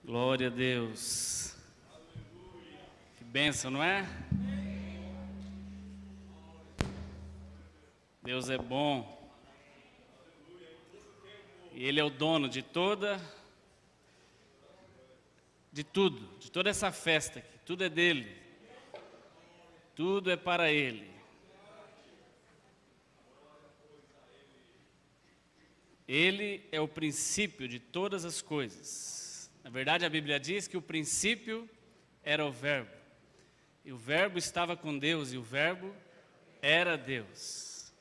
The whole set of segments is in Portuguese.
Glória a Deus. Que bênção, não é? Deus é bom. E Ele é o dono de tudo, de toda essa festa aqui. Tudo é dele. Tudo é para Ele. Ele é o princípio de todas as coisas. Na verdade, a Bíblia diz que o princípio era o Verbo. E o Verbo estava com Deus, e o Verbo era Deus.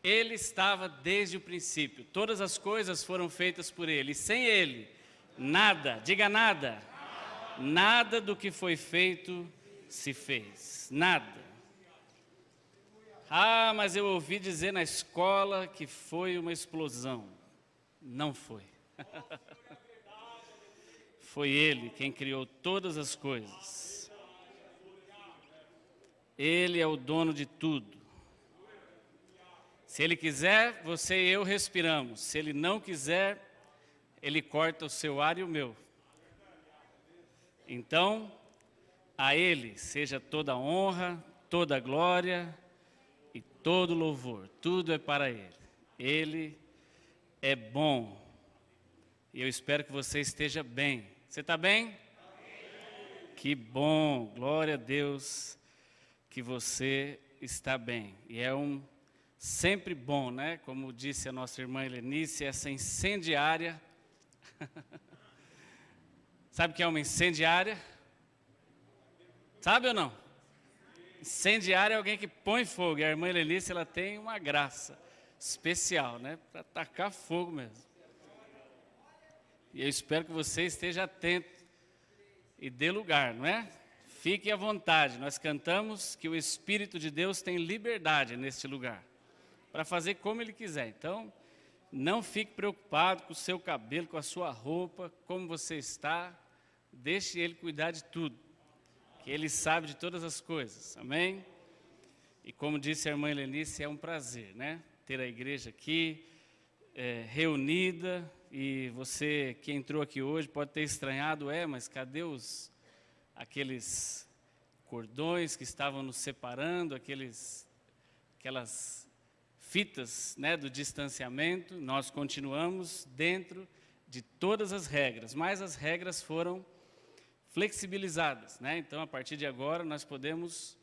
Ele estava desde o princípio. Todas as coisas foram feitas por Ele. E sem Ele, nada, diga nada, nada do que foi feito se fez. Nada. Ah, mas eu ouvi dizer na escola que foi uma explosão. Não foi. Foi Ele quem criou todas as coisas. Ele é o dono de tudo. Se Ele quiser, você e eu respiramos. Se Ele não quiser, Ele corta o seu ar e o meu. Então, a Ele seja toda a honra, toda a glória e todo louvor. Tudo é para Ele. Ele é bom. E eu espero que você esteja bem. Você está bem? Amém. Que bom, glória a Deus que você está bem. E é sempre bom, né? Como disse a nossa irmã Helenice, essa incendiária. Sabe o que é uma incendiária? Sabe ou não? Incendiária é alguém que põe fogo. E a irmã Helenice, ela tem uma graça especial, né? Para tacar fogo mesmo. E eu espero que você esteja atento e dê lugar, não é? Fique à vontade. Nós cantamos que o Espírito de Deus tem liberdade neste lugar, para fazer como Ele quiser. Então, não fique preocupado com o seu cabelo, com a sua roupa, como você está. Deixe Ele cuidar de tudo, que Ele sabe de todas as coisas. Amém? E como disse a irmã Helenice, é um prazer, né? Ter a igreja aqui, reunida. E você que entrou aqui hoje pode ter estranhado, mas cadê aqueles cordões que estavam nos separando, aquelas fitas, né, do distanciamento? Nós continuamos dentro de todas as regras, mas as regras foram flexibilizadas, né? Então, a partir de agora, nós podemos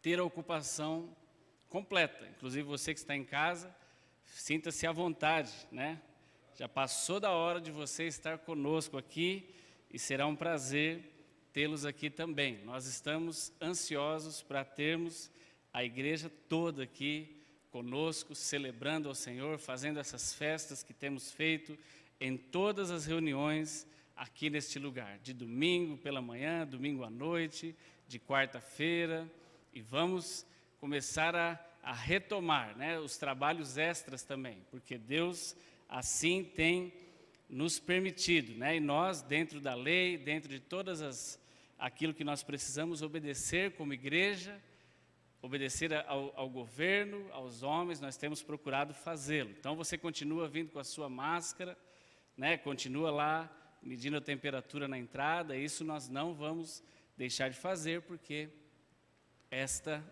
ter a ocupação completa. Inclusive, você que está em casa, sinta-se à vontade, né? Já passou da hora de você estar conosco aqui e será um prazer tê-los aqui também. Nós estamos ansiosos para termos a igreja toda aqui conosco, celebrando ao Senhor, fazendo essas festas que temos feito em todas as reuniões aqui neste lugar, de domingo pela manhã, domingo à noite, de quarta-feira, e vamos começar a retomar, né, os trabalhos extras também, porque Deus assim tem nos permitido, né? E nós, dentro da lei, dentro de aquilo que nós precisamos obedecer como igreja, obedecer ao governo, aos homens, nós temos procurado fazê-lo. Então, você continua vindo com a sua máscara, né? Continua lá medindo a temperatura na entrada. Isso nós não vamos deixar de fazer, porque esta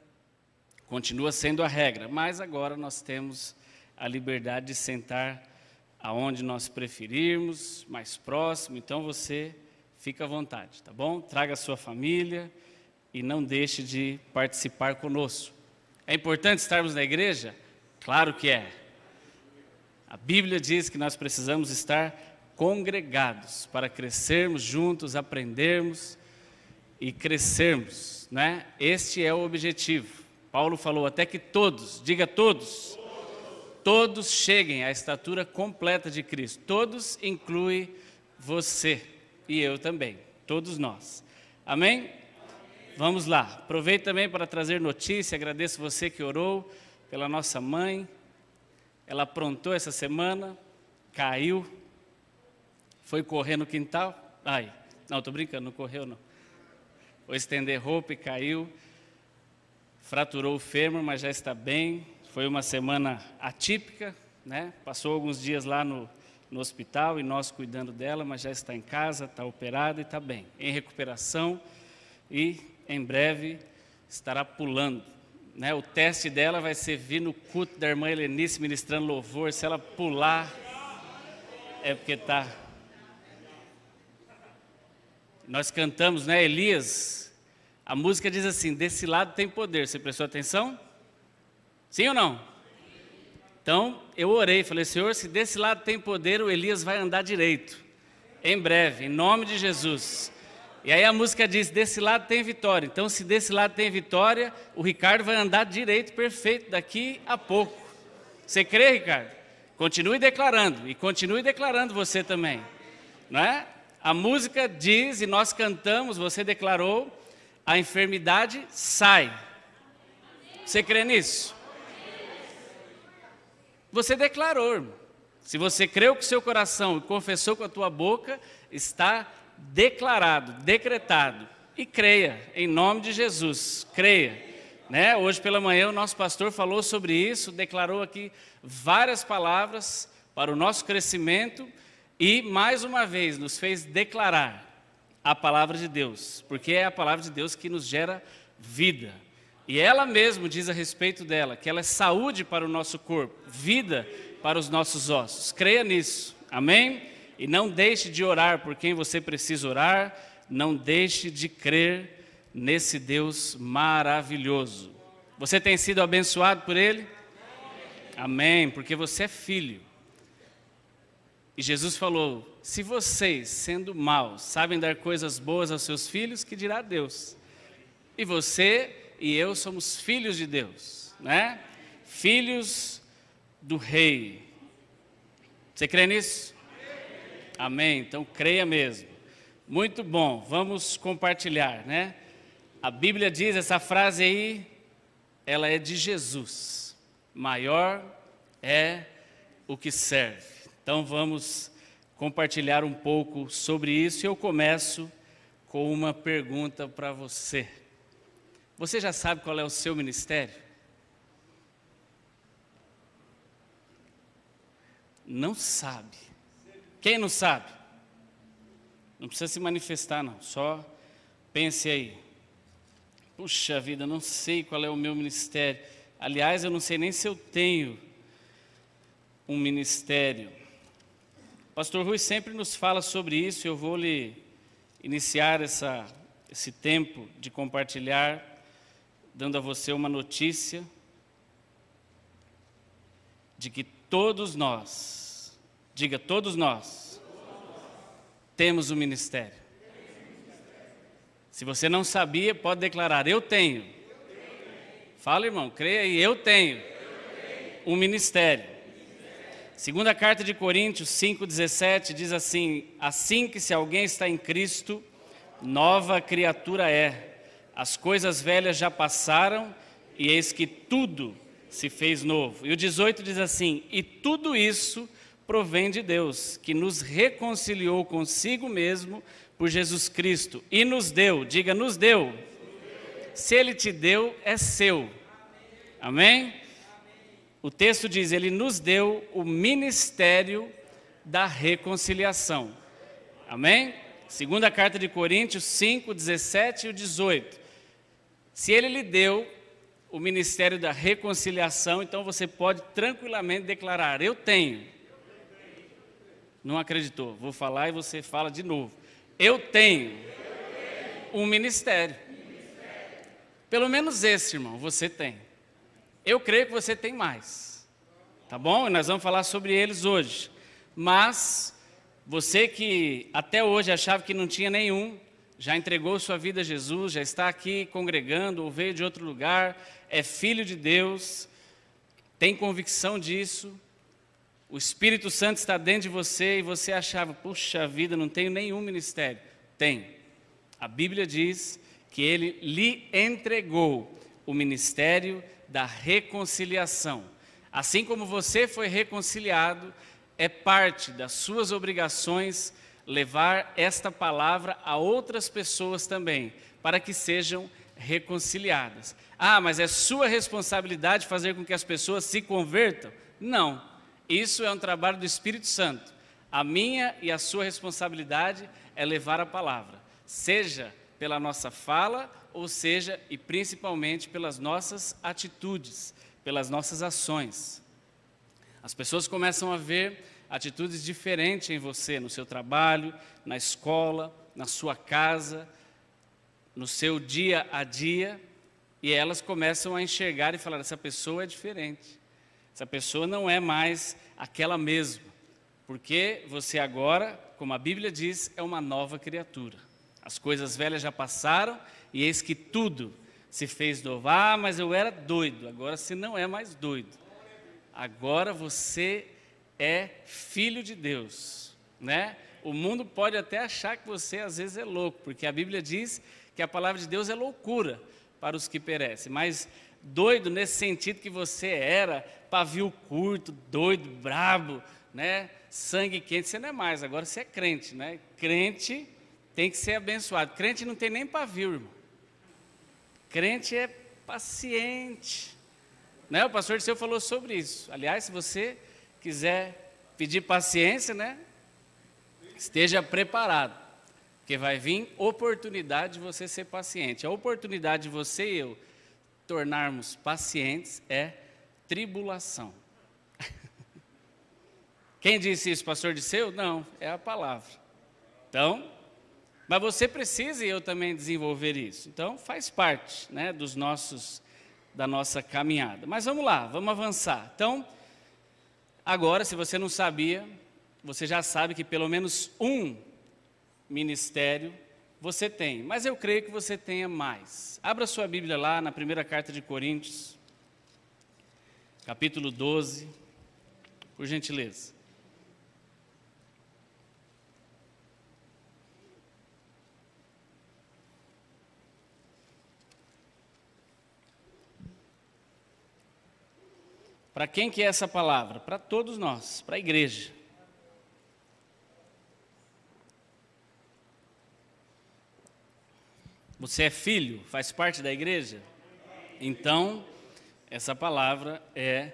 continua sendo a regra. Mas agora nós temos a liberdade de sentar aonde nós preferirmos, mais próximo. Então você fica à vontade, tá bom? Traga a sua família e não deixe de participar conosco. É importante estarmos na igreja? Claro que é. A Bíblia diz que nós precisamos estar congregados para crescermos juntos, aprendermos e crescermos, né? Este é o objetivo. Paulo falou até que todos, diga todos, todos cheguem à estatura completa de Cristo. Todos inclui você e eu também, todos nós. Amém? Amém? Vamos lá. Aproveito também para trazer notícia. Agradeço você que orou pela nossa mãe. Ela aprontou essa semana, caiu, foi correr no quintal. Não, estou brincando, não correu não. Foi estender roupa e caiu. Fraturou o fêmur, mas já está bem. Foi uma semana atípica, né? Passou alguns dias lá no no hospital e nós cuidando dela, mas já está em casa, está operada e está bem, em recuperação e em breve estará pulando. Né? O teste dela vai ser vir no culto da irmã Helenice ministrando louvor. Se ela pular, é porque está. Nós cantamos, né, Elias? A música diz assim: desse lado tem poder. Você prestou atenção? Sim ou não? Então, eu orei, falei: Senhor, se desse lado tem poder, o Elias vai andar direito. Em breve, em nome de Jesus. E aí a música diz: desse lado tem vitória. Então, se desse lado tem vitória, o Ricardo vai andar direito, perfeito, daqui a pouco. Você crê, Ricardo? Continue declarando, e continue declarando você também. Não é? A música diz, e nós cantamos, você declarou, a enfermidade sai. Você crê nisso? Você declarou, irmão. Se você creu com o seu coração e confessou com a tua boca, está declarado, decretado. E creia, em nome de Jesus, creia. Né? Hoje pela manhã o nosso pastor falou sobre isso, declarou aqui várias palavras para o nosso crescimento e, mais uma vez, nos fez declarar a palavra de Deus, porque é a palavra de Deus que nos gera vida. E ela mesma diz a respeito dela, que ela é saúde para o nosso corpo, vida para os nossos ossos. Creia nisso, amém? E não deixe de orar por quem você precisa orar, não deixe de crer nesse Deus maravilhoso. Você tem sido abençoado por Ele? Amém, porque você é filho. E Jesus falou: se vocês, sendo maus, sabem dar coisas boas aos seus filhos, que dirá Deus? E você e eu somos filhos de Deus, né? Filhos do Rei. Você crê nisso? Amém, então creia mesmo. Muito bom, vamos compartilhar, né? A Bíblia diz, essa frase aí, ela é de Jesus. Maior é o que serve. Então vamos compartilhar um pouco sobre isso. E eu começo com uma pergunta para você. Você já sabe qual é o seu ministério? Não sabe. Quem não sabe? Não precisa se manifestar, não. Só pense aí. Puxa vida, não sei qual é o meu ministério. Aliás, eu não sei nem se eu tenho um ministério. O pastor Rui sempre nos fala sobre isso. Eu vou lhe iniciar esse tempo de compartilhar, dando a você uma notícia de que todos nós, diga todos nós, temos um ministério. Se você não sabia, pode declarar: eu tenho. Fala, irmão, creia aí, eu tenho um ministério. Segunda carta de Coríntios 5,17 diz assim: assim que se alguém está em Cristo, nova criatura é. As coisas velhas já passaram e eis que tudo se fez novo. E o 18 diz assim: e tudo isso provém de Deus, que nos reconciliou consigo mesmo por Jesus Cristo e nos deu, diga, nos deu. Se Ele te deu, é seu. Amém? O texto diz, Ele nos deu o ministério da reconciliação. Amém? Segunda carta de Coríntios 5, 17 e 18. Se Ele lhe deu o ministério da reconciliação, então você pode tranquilamente declarar: eu tenho. Não acreditou? Vou falar e você fala de novo. Eu tenho um ministério. Pelo menos esse, irmão, você tem. Eu creio que você tem mais. Tá bom? E nós vamos falar sobre eles hoje. Mas você que até hoje achava que não tinha nenhum, já entregou sua vida a Jesus, já está aqui congregando ou veio de outro lugar, é filho de Deus, tem convicção disso, o Espírito Santo está dentro de você e você achava: puxa vida, não tenho nenhum ministério. Tem. A Bíblia diz que Ele lhe entregou o ministério da reconciliação. Assim como você foi reconciliado, é parte das suas obrigações levar esta palavra a outras pessoas também, para que sejam reconciliadas. Ah, mas é sua responsabilidade fazer com que as pessoas se convertam? Não, isso é um trabalho do Espírito Santo. A minha e a sua responsabilidade é levar a palavra, seja pela nossa fala, ou seja, e principalmente pelas nossas atitudes, pelas nossas ações. As pessoas começam a ver atitudes diferentes em você, no seu trabalho, na escola, na sua casa, no seu dia a dia, e elas começam a enxergar e falar, essa pessoa é diferente, essa pessoa não é mais aquela mesma, porque você agora, como a Bíblia diz, é uma nova criatura. As coisas velhas já passaram e eis que tudo se fez novo. Ah, mas eu era doido, agora você não é mais doido. Agora você é filho de Deus, né? O mundo pode até achar que você às vezes é louco, porque a Bíblia diz que a palavra de Deus é loucura para os que perecem, mas doido nesse sentido que você era, pavio curto, doido, brabo, né? Sangue quente, você não é mais, agora você é crente, né? Crente tem que ser abençoado. Crente não tem nem pavio, irmão. Crente é paciente, né? O pastor Disseu falou sobre isso. Aliás, se você quiser pedir paciência, né? Esteja preparado, porque vai vir oportunidade de você ser paciente. A oportunidade de você e eu tornarmos pacientes é tribulação. Quem disse isso, pastor Disseu? Não, é a palavra. Então, mas você precisa e eu também desenvolver isso. Então, faz parte, né, da nossa caminhada. Mas vamos lá, vamos avançar. Então, agora, se você não sabia, você já sabe que pelo menos um ministério você tem. Mas eu creio que você tenha mais. Abra sua Bíblia lá na primeira carta de Coríntios, capítulo 12, por gentileza. Para quem que é essa palavra? Para todos nós, para a igreja. Você é filho, faz parte da igreja? Então, essa palavra é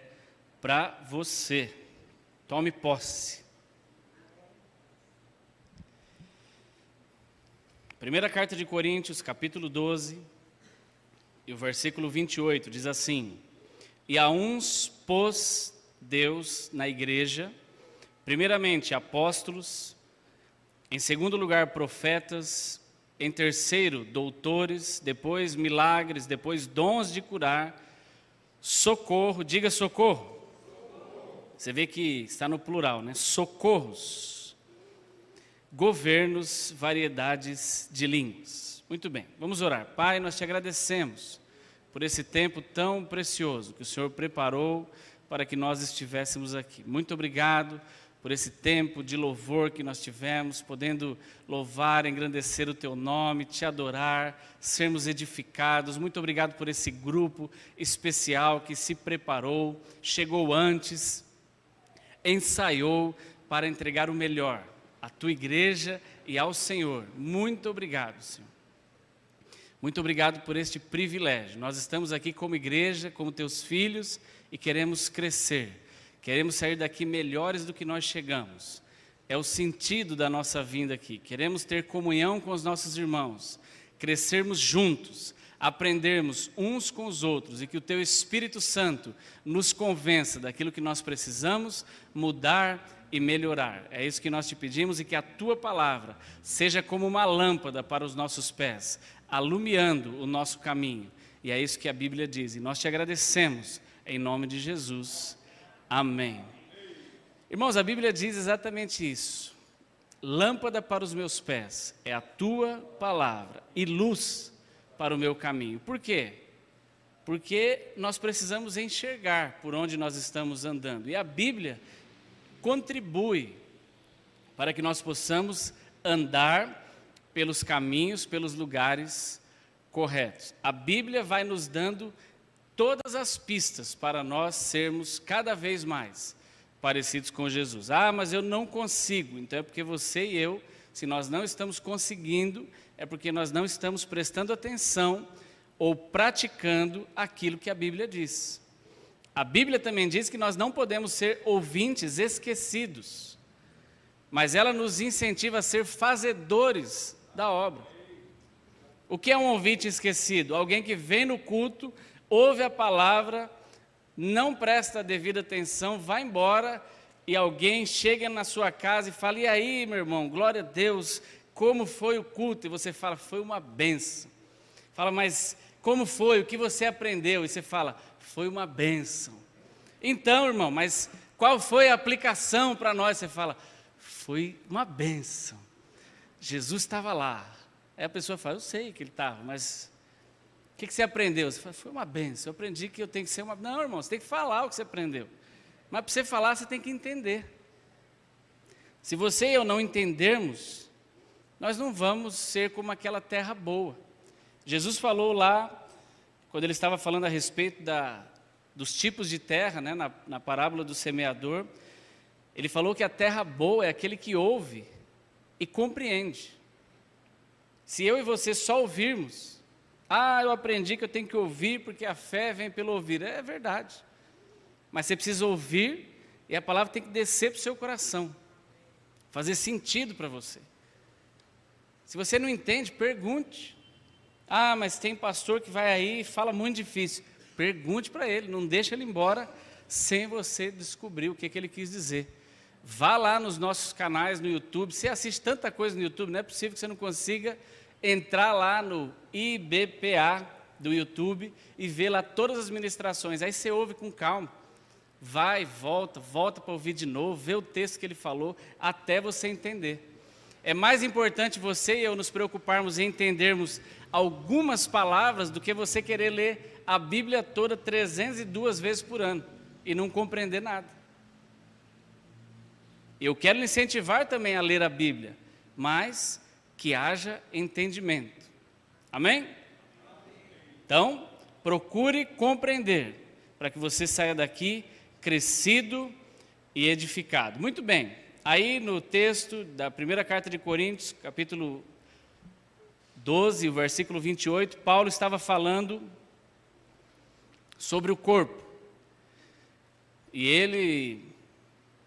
para você. Tome posse. Primeira carta de Coríntios, capítulo 12, e o versículo 28, diz assim: E a uns pôs Deus na igreja, primeiramente apóstolos, em segundo lugar profetas, em terceiro doutores, depois milagres, depois dons de curar, socorro, diga socorro. Você vê que está no plural, né? Socorros, governos, variedades de línguas. Muito bem, vamos orar. Pai, nós te agradecemos por esse tempo tão precioso que o Senhor preparou para que nós estivéssemos aqui. Muito obrigado por esse tempo de louvor que nós tivemos, podendo louvar, engrandecer o Teu nome, Te adorar, sermos edificados. Muito obrigado por esse grupo especial que se preparou, chegou antes, ensaiou para entregar o melhor à Tua igreja e ao Senhor. Muito obrigado, Senhor. Muito obrigado por este privilégio. Nós estamos aqui como igreja, como Teus filhos, e queremos crescer. Queremos sair daqui melhores do que nós chegamos. É o sentido da nossa vinda aqui. Queremos ter comunhão com os nossos irmãos, crescermos juntos, aprendermos uns com os outros e que o Teu Espírito Santo nos convença daquilo que nós precisamos mudar e melhorar. É isso que nós te pedimos e que a Tua palavra seja como uma lâmpada para os nossos pés, alumiando o nosso caminho. E é isso que a Bíblia diz. E nós te agradecemos em nome de Jesus. Amém. Irmãos, a Bíblia diz exatamente isso. Lâmpada para os meus pés é a tua palavra e luz para o meu caminho. Por quê? Porque nós precisamos enxergar por onde nós estamos andando. E a Bíblia contribui para que nós possamos andar pelos caminhos, pelos lugares corretos. A Bíblia vai nos dando todas as pistas para nós sermos cada vez mais parecidos com Jesus. Ah, mas eu não consigo. Então é porque você e eu, se nós não estamos conseguindo, é porque nós não estamos prestando atenção ou praticando aquilo que a Bíblia diz. A Bíblia também diz que nós não podemos ser ouvintes esquecidos. mas ela nos incentiva a ser fazedores da obra. O que é um ouvinte esquecido? Alguém que vem no culto, ouve a palavra, não presta a devida atenção, vai embora e alguém chega na sua casa e fala: e aí, meu irmão, glória a Deus, como foi o culto? E você fala: foi uma bênção. Fala: mas como foi? O que você aprendeu? E você fala: foi uma bênção. Então, irmão, mas qual foi a aplicação para nós? Você fala: foi uma bênção. Jesus estava lá. Aí a pessoa fala: eu sei que ele estava, mas o que você aprendeu? Você fala: foi uma bênção. Eu aprendi que eu tenho que ser uma... Não, irmão, você tem que falar o que você aprendeu. Mas para você falar, você tem que entender. Se você e eu não entendermos, nós não vamos ser como aquela terra boa. Jesus falou lá, quando ele estava falando a respeito dos tipos de terra, né, na parábola do semeador, ele falou que a terra boa é aquele que ouve e compreende. Se eu e você só ouvirmos, eu aprendi que eu tenho que ouvir porque a fé vem pelo ouvir. É verdade. Mas você precisa ouvir e a palavra tem que descer para o seu coração, fazer sentido para você. Se você não entende, pergunte. Mas tem pastor que vai aí e fala muito difícil. Pergunte para ele, não deixe ele embora sem você descobrir o que ele quis dizer. Vá lá nos nossos canais no YouTube. Você assiste tanta coisa no YouTube, não é possível que você não consiga entrar lá no IBPA do YouTube e ver lá todas as ministrações. Aí você ouve com calma. Vai, volta para ouvir de novo, vê o texto que ele falou, até você entender. É mais importante você e eu nos preocuparmos em entendermos algumas palavras do que você querer ler a Bíblia toda 302 vezes por ano e não compreender nada. Eu quero lhe incentivar também a ler a Bíblia, mas que haja entendimento. Amém? Então, procure compreender, para que você saia daqui crescido e edificado. Muito bem, aí no texto da primeira carta de Coríntios, capítulo 12, o versículo 28, Paulo estava falando sobre o corpo. E ele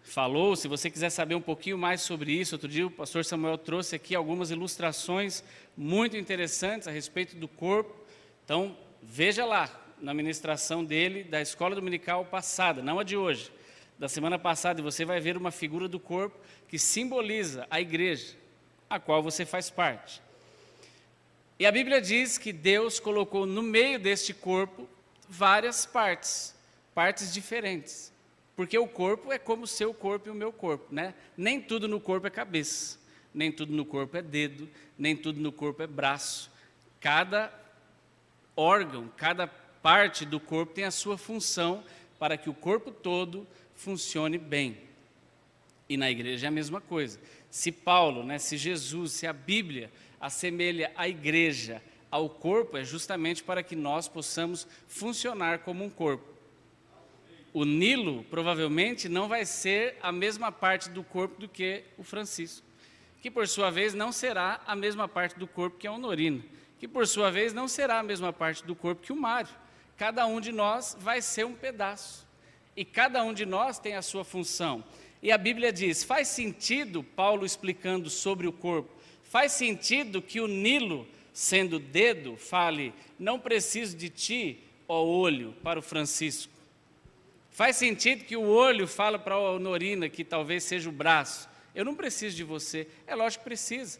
falou, se você quiser saber um pouquinho mais sobre isso, outro dia o pastor Samuel trouxe aqui algumas ilustrações muito interessantes a respeito do corpo. Então, veja lá, na ministração dele, da escola dominical passada, não a de hoje, da semana passada, e você vai ver uma figura do corpo que simboliza a igreja, a qual você faz parte. E a Bíblia diz que Deus colocou no meio deste corpo várias partes diferentes, porque o corpo é como o seu corpo e o meu corpo, né? Nem tudo no corpo é cabeça, nem tudo no corpo é dedo, nem tudo no corpo é braço. Cada órgão, cada parte do corpo tem a sua função para que o corpo todo funcione bem. E na igreja é a mesma coisa. Se Paulo, se Jesus, se a Bíblia assemelha a igreja ao corpo, é justamente para que nós possamos funcionar como um corpo. O Nilo provavelmente não vai ser a mesma parte do corpo do que o Francisco, que por sua vez não será a mesma parte do corpo que a Honorina, que por sua vez não será a mesma parte do corpo que o Mário. Cada um de nós vai ser um pedaço, e cada um de nós tem a sua função. E a Bíblia diz, faz sentido, Paulo explicando sobre o corpo, faz sentido que o Nilo, sendo dedo, fale, não preciso de ti, ó olho, para o Francisco. Faz sentido que o olho fala para a Honorina, que talvez seja o braço, eu não preciso de você. É lógico que precisa,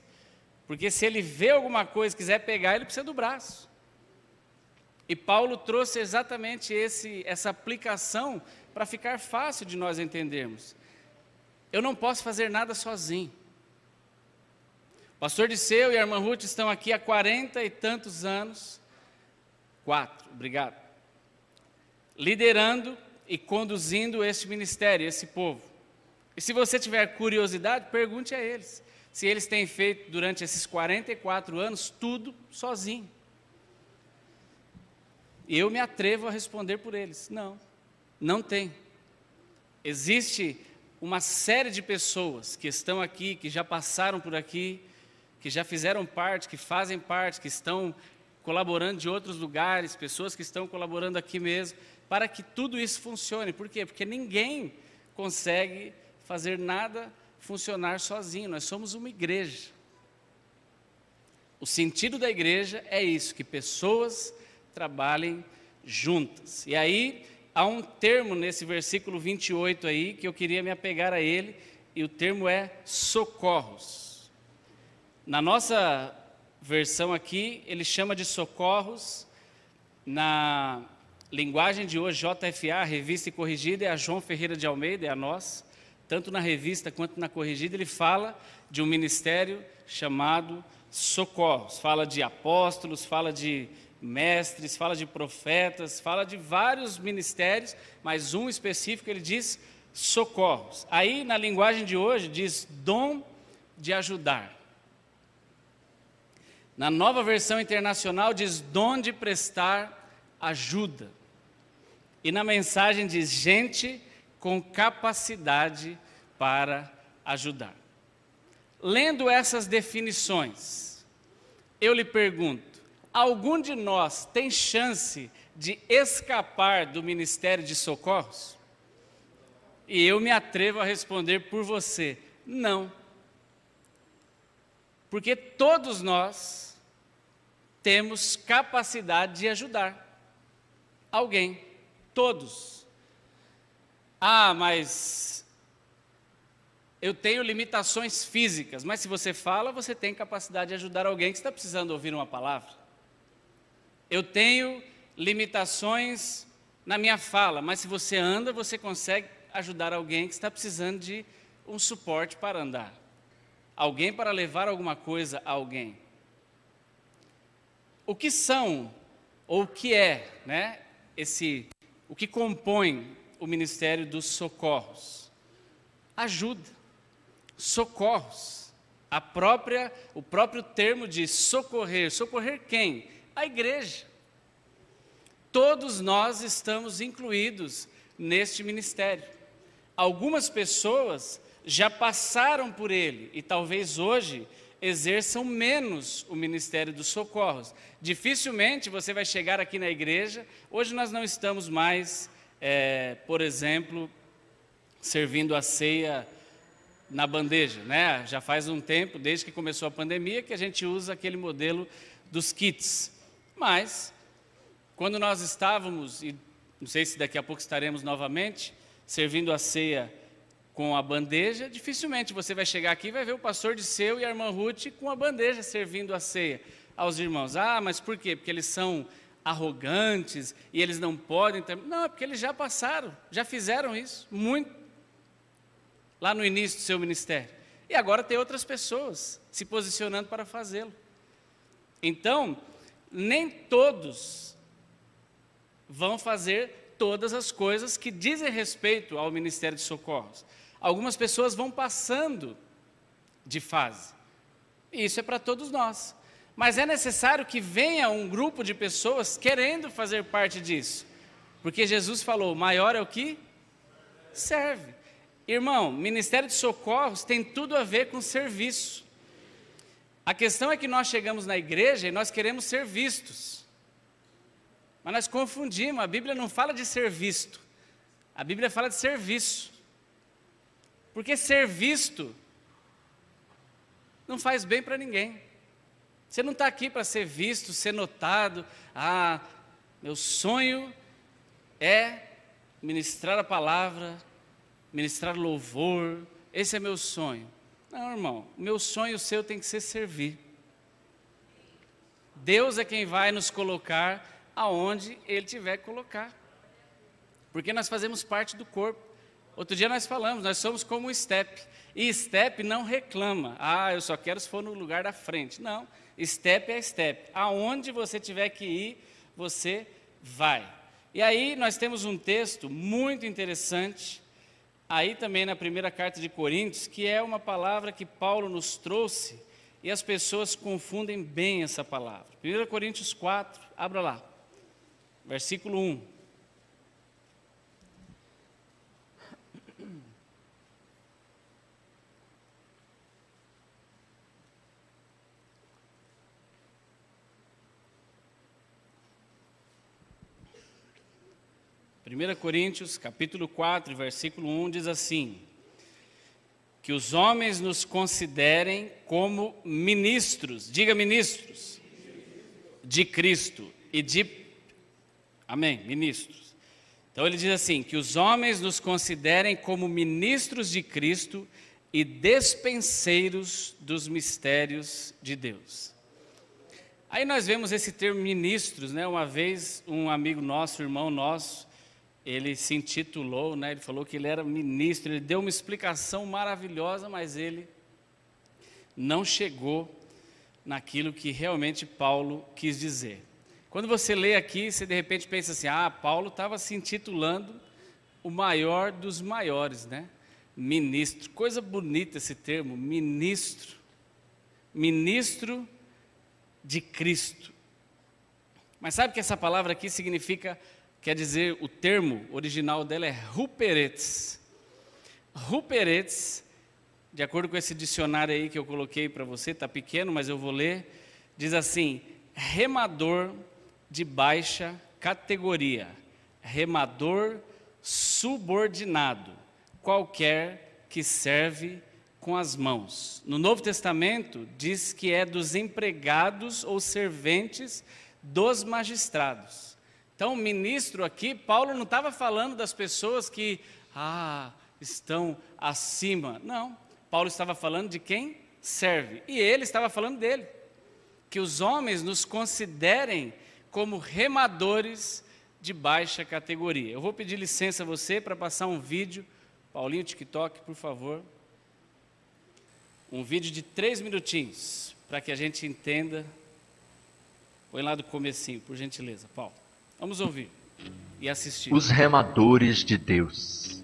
porque se ele vê alguma coisa, quiser pegar, ele precisa do braço. E Paulo trouxe exatamente essa aplicação para ficar fácil de nós entendermos. Eu não posso fazer nada sozinho. O pastor Disseu e a irmã Ruth estão aqui há 40 e tantos anos, 4, obrigado, liderando e conduzindo este ministério, esse povo. E se você tiver curiosidade, pergunte a eles, se eles têm feito durante esses 44 anos tudo sozinho. Eu me atrevo a responder por eles, não tem. Existe uma série de pessoas que estão aqui, que já passaram por aqui, que já fizeram parte, que fazem parte, que estão colaborando de outros lugares, pessoas que estão colaborando aqui mesmo, para que tudo isso funcione. Por quê? Porque ninguém consegue fazer nada funcionar sozinho, nós somos uma igreja. O sentido da igreja é isso, que pessoas trabalhem juntas. E aí, há um termo nesse versículo 28 aí, que eu queria me apegar a ele, e o termo é socorros. Na nossa versão aqui, ele chama de socorros, na linguagem de hoje, JFA, Revista e Corrigida, é a João Ferreira de Almeida, é a nossa. Tanto na revista quanto na corrigida, ele fala de um ministério chamado socorros. Fala de apóstolos, fala de mestres, fala de profetas, fala de vários ministérios, mas um específico ele diz socorros. Aí, na linguagem de hoje, diz dom de ajudar. Na nova versão internacional, diz dom de prestar ajuda. E na mensagem diz gente com capacidade para ajudar. Lendo essas definições, eu lhe pergunto, algum de nós tem chance de escapar do ministério de socorros? E eu me atrevo a responder por você, não. Porque todos nós temos capacidade de ajudar alguém, todos. Ah, mas eu tenho limitações físicas, mas se você fala, você tem capacidade de ajudar alguém que está precisando ouvir uma palavra. Eu tenho limitações na minha fala, mas se você anda, você consegue ajudar alguém que está precisando de um suporte para andar. Alguém para levar alguma coisa a alguém. O que são, ou o que é, né, o que compõe o ministério dos socorros? Ajuda, socorros. O próprio termo de socorrer. Socorrer quem? A igreja. Todos nós estamos incluídos neste ministério. Algumas pessoas já passaram por ele e talvez hoje exerçam menos o ministério dos socorros. Dificilmente você vai chegar aqui na igreja. Hoje nós não estamos mais, por exemplo, servindo a ceia na bandeja, né? Já faz um tempo, desde que começou a pandemia, que a gente usa aquele modelo dos kits. Mas, quando nós estávamos, e não sei se daqui a pouco estaremos novamente, servindo a ceia com a bandeja, dificilmente você vai chegar aqui e vai ver o pastor Disseu e a irmã Ruth com a bandeja servindo a ceia aos irmãos. Ah, mas por quê? Porque eles são arrogantes e eles não podem... Não, é porque eles já passaram, já fizeram isso, muito, lá no início do seu ministério. E agora tem outras pessoas se posicionando para fazê-lo. Então, nem todos vão fazer todas as coisas que dizem respeito ao ministério de socorros. Algumas pessoas vão passando de fase. E isso é para todos nós. Mas é necessário que venha um grupo de pessoas querendo fazer parte disso. Porque Jesus falou, maior é o que serve. Irmão, ministério de socorros tem tudo a ver com serviço. A questão é que nós chegamos na igreja e nós queremos ser vistos. Mas nós confundimos, a Bíblia não fala de ser visto. A Bíblia fala de serviço. Porque ser visto não faz bem para ninguém. Você não está aqui para ser visto, ser notado. Ah, meu sonho é ministrar a palavra, ministrar louvor. Esse é meu sonho. Não, irmão, o meu sonho e o seu tem que ser servir. Deus é quem vai nos colocar aonde Ele tiver que colocar. Porque nós fazemos parte do corpo. Outro dia nós falamos, nós somos como o step. E step não reclama. Ah, eu só quero se for no lugar da frente. Não, step é step. Aonde você tiver que ir, você vai. E aí nós temos um texto muito interessante, aí também na primeira carta de Coríntios, que é uma palavra que Paulo nos trouxe, e as pessoas confundem bem essa palavra. 1 Coríntios 4, abra lá, versículo 1. 1 Coríntios, capítulo 4, versículo 1, diz assim: que os homens nos considerem como ministros, diga ministros, de Cristo e de... Amém, ministros. Então ele diz assim, que os homens nos considerem como ministros de Cristo e despenseiros dos mistérios de Deus. Aí nós vemos esse termo ministros, né? Uma vez um amigo nosso, irmão nosso, ele se intitulou, né? Ele falou que ele era ministro, ele deu uma explicação maravilhosa, mas ele não chegou naquilo que realmente Paulo quis dizer. Quando você lê aqui, você de repente pensa assim, Paulo estava se intitulando o maior dos maiores, né? Ministro, coisa bonita esse termo, ministro, ministro de Cristo. Mas sabe que essa palavra aqui significa, quer dizer, o termo original dela é huperetes. Huperetes, de acordo com esse dicionário aí que eu coloquei para você, está pequeno, mas eu vou ler, diz assim, remador de baixa categoria, remador subordinado, qualquer que serve com as mãos. No Novo Testamento diz que é dos empregados ou serventes dos magistrados. Então, ministro aqui, Paulo não estava falando das pessoas que estão acima. Não, Paulo estava falando de quem serve. E ele estava falando dele. Que os homens nos considerem como remadores de baixa categoria. Eu vou pedir licença a você para passar um vídeo. Paulinho, TikTok, por favor. Um vídeo de 3 minutinhos, para que a gente entenda. Põe lá do comecinho, por gentileza, Paulo. Vamos ouvir e assistir. Os remadores de Deus.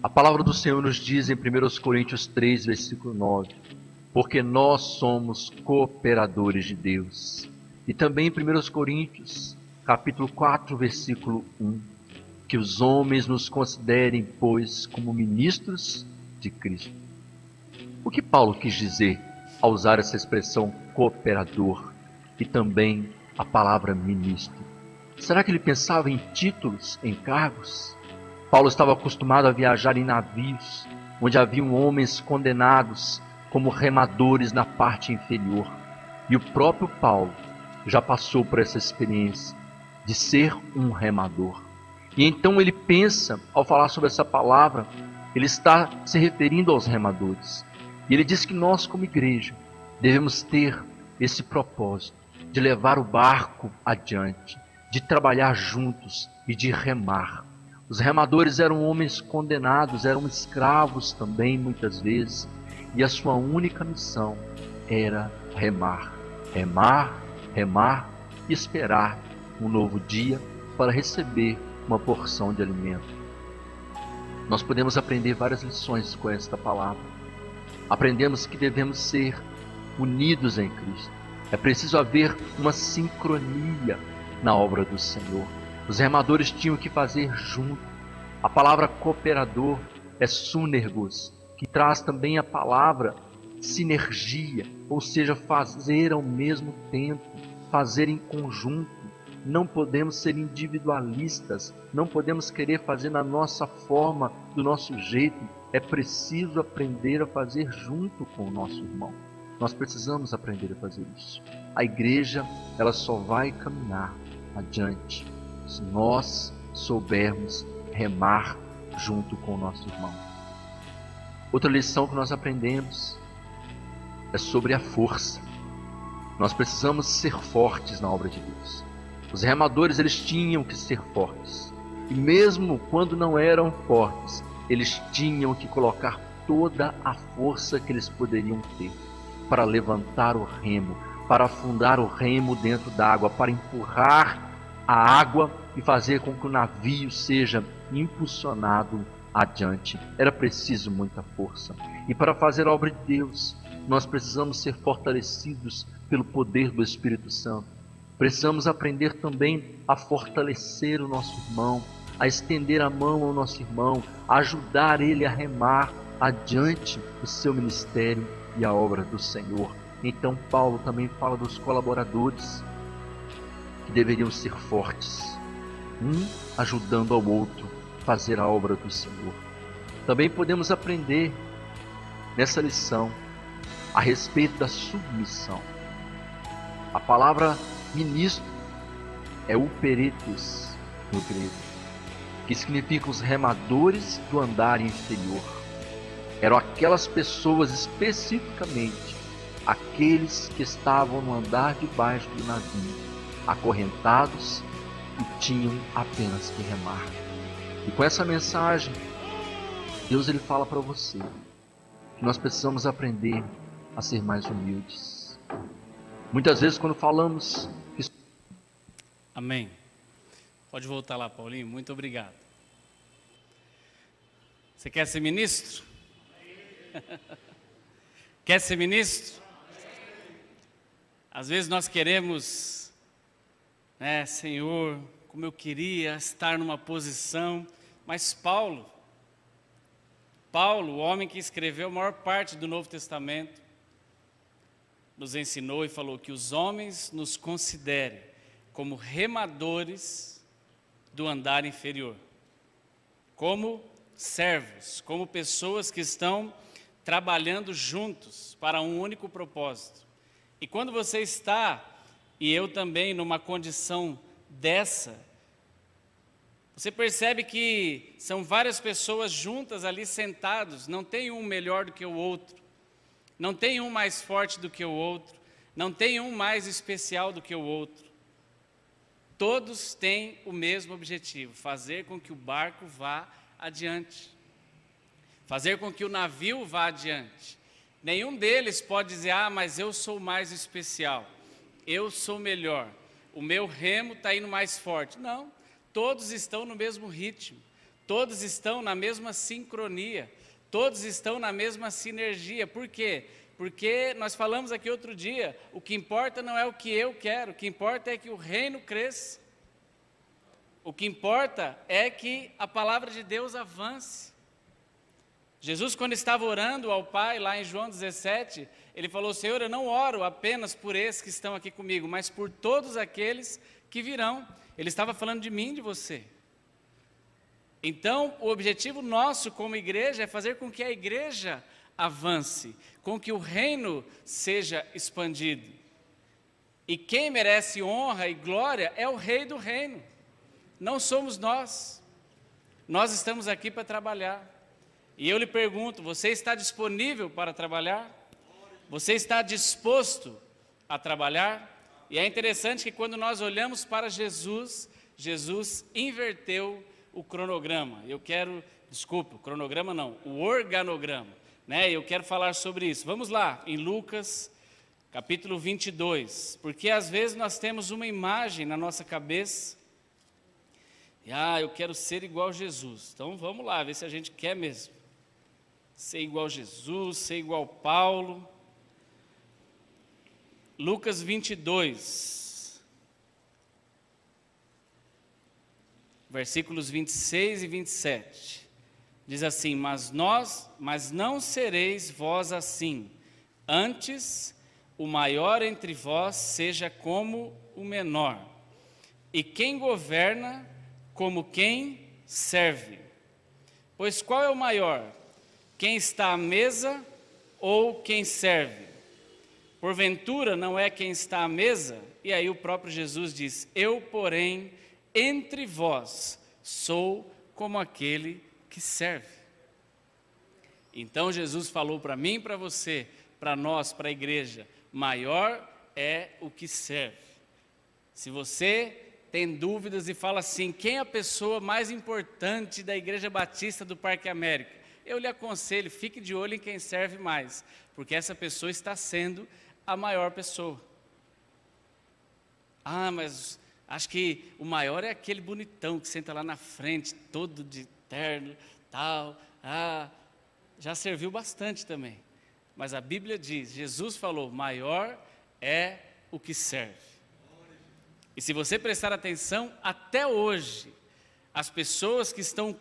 A palavra do Senhor nos diz em 1 Coríntios 3, versículo 9, porque nós somos cooperadores de Deus. E também em 1 Coríntios, capítulo 4, versículo 1, que os homens nos considerem, pois, como ministros de Cristo. O que Paulo quis dizer ao usar essa expressão cooperador e também a palavra ministro? Será que ele pensava em títulos, em cargos? Paulo estava acostumado a viajar em navios, onde haviam homens condenados como remadores na parte inferior. E o próprio Paulo já passou por essa experiência de ser um remador. E então ele pensa, ao falar sobre essa palavra, ele está se referindo aos remadores. E ele diz que nós, como igreja, devemos ter esse propósito de levar o barco adiante, de trabalhar juntos e de remar. Os remadores eram homens condenados, eram escravos também, muitas vezes, e a sua única missão era remar. Remar, remar e esperar um novo dia para receber uma porção de alimento. Nós podemos aprender várias lições com esta palavra. Aprendemos que devemos ser unidos em Cristo. É preciso haver uma sincronia na obra do Senhor. Os remadores tinham que fazer junto. A palavra cooperador é sunergos, que traz também a palavra sinergia, ou seja, fazer ao mesmo tempo, fazer em conjunto. Não podemos ser individualistas, não podemos querer fazer na nossa forma, do nosso jeito. É preciso aprender a fazer junto com o nosso irmão. Nós precisamos aprender a fazer isso. A igreja, ela só vai caminhar adiante se nós soubermos remar junto com o nosso irmão. Outra lição que nós aprendemos é sobre a força. Nós precisamos ser fortes na obra de Deus. Os remadores, eles tinham que ser fortes. E mesmo quando não eram fortes, eles tinham que colocar toda a força que eles poderiam ter para levantar o remo, para afundar o remo dentro d'água, para empurrar a água e fazer com que o navio seja impulsionado adiante. Era preciso muita força. E para fazer a obra de Deus, nós precisamos ser fortalecidos pelo poder do Espírito Santo. Precisamos aprender também a fortalecer o nosso irmão, a estender a mão ao nosso irmão, a ajudar ele a remar adiante o seu ministério e a obra do Senhor. Então Paulo também fala dos colaboradores que deveriam ser fortes, um ajudando ao outro a fazer a obra do Senhor. Também podemos aprender nessa lição a respeito da submissão. A palavra ministro é uperetes no grego, que significa os remadores do andar inferior. Eram aquelas pessoas especificamente, aqueles que estavam no andar de baixo do navio, acorrentados e tinham apenas que remar. E com essa mensagem, Deus ele fala para você que nós precisamos aprender a ser mais humildes. Muitas vezes quando falamos que... Amém. Pode voltar lá, Paulinho. Muito obrigado. Você quer ser ministro? Quer ser ministro? Às vezes nós queremos, né, Senhor, como eu queria estar numa posição, mas Paulo, o homem que escreveu a maior parte do Novo Testamento, nos ensinou e falou que os homens nos considerem como remadores do andar inferior, como servos, como pessoas que estão trabalhando juntos para um único propósito. E quando você está, e eu também, numa condição dessa, você percebe que são várias pessoas juntas ali sentados, não tem um melhor do que o outro, não tem um mais forte do que o outro, não tem um mais especial do que o outro. Todos têm o mesmo objetivo, fazer com que o barco vá adiante, fazer com que o navio vá adiante. Nenhum deles pode dizer, mas eu sou mais especial, eu sou melhor, o meu remo está indo mais forte. Não, todos estão no mesmo ritmo, todos estão na mesma sincronia, todos estão na mesma sinergia. Por quê? Porque nós falamos aqui outro dia, o que importa não é o que eu quero, o que importa é que o reino cresça. O que importa é que a palavra de Deus avance. Jesus, quando estava orando ao Pai, lá em João 17, ele falou, Senhor, eu não oro apenas por esses que estão aqui comigo, mas por todos aqueles que virão. Ele estava falando de mim e de você. Então, o objetivo nosso como igreja é fazer com que a igreja avance, com que o reino seja expandido. E quem merece honra e glória é o rei do reino, não somos nós. Nós estamos aqui para trabalhar. E eu lhe pergunto, você está disponível para trabalhar? Você está disposto a trabalhar? E é interessante que quando nós olhamos para Jesus, Jesus inverteu o cronograma. O cronograma não, o organograma, né? Eu quero falar sobre isso. Vamos lá, em Lucas, capítulo 22, porque às vezes nós temos uma imagem na nossa cabeça, e, eu quero ser igual a Jesus. Então vamos lá, ver se a gente quer mesmo ser igual a Jesus, ser igual a Paulo. Lucas 22, versículos 26 e 27, diz assim, mas não sereis vós assim, antes o maior entre vós seja como o menor, e quem governa como quem serve. Pois qual é o maior? Quem está à mesa ou quem serve? Porventura não é quem está à mesa? E aí o próprio Jesus diz, eu, porém, entre vós sou como aquele que serve. Então Jesus falou para mim e para você, para nós, para a igreja, maior é o que serve. Se você tem dúvidas e fala assim, quem é a pessoa mais importante da Igreja Batista do Parque América? Eu lhe aconselho, fique de olho em quem serve mais, porque essa pessoa está sendo a maior pessoa. Mas acho que o maior é aquele bonitão que senta lá na frente, todo de terno, tal. Já serviu bastante também. Mas a Bíblia diz, Jesus falou, maior é o que serve. E se você prestar atenção, até hoje, as pessoas que estão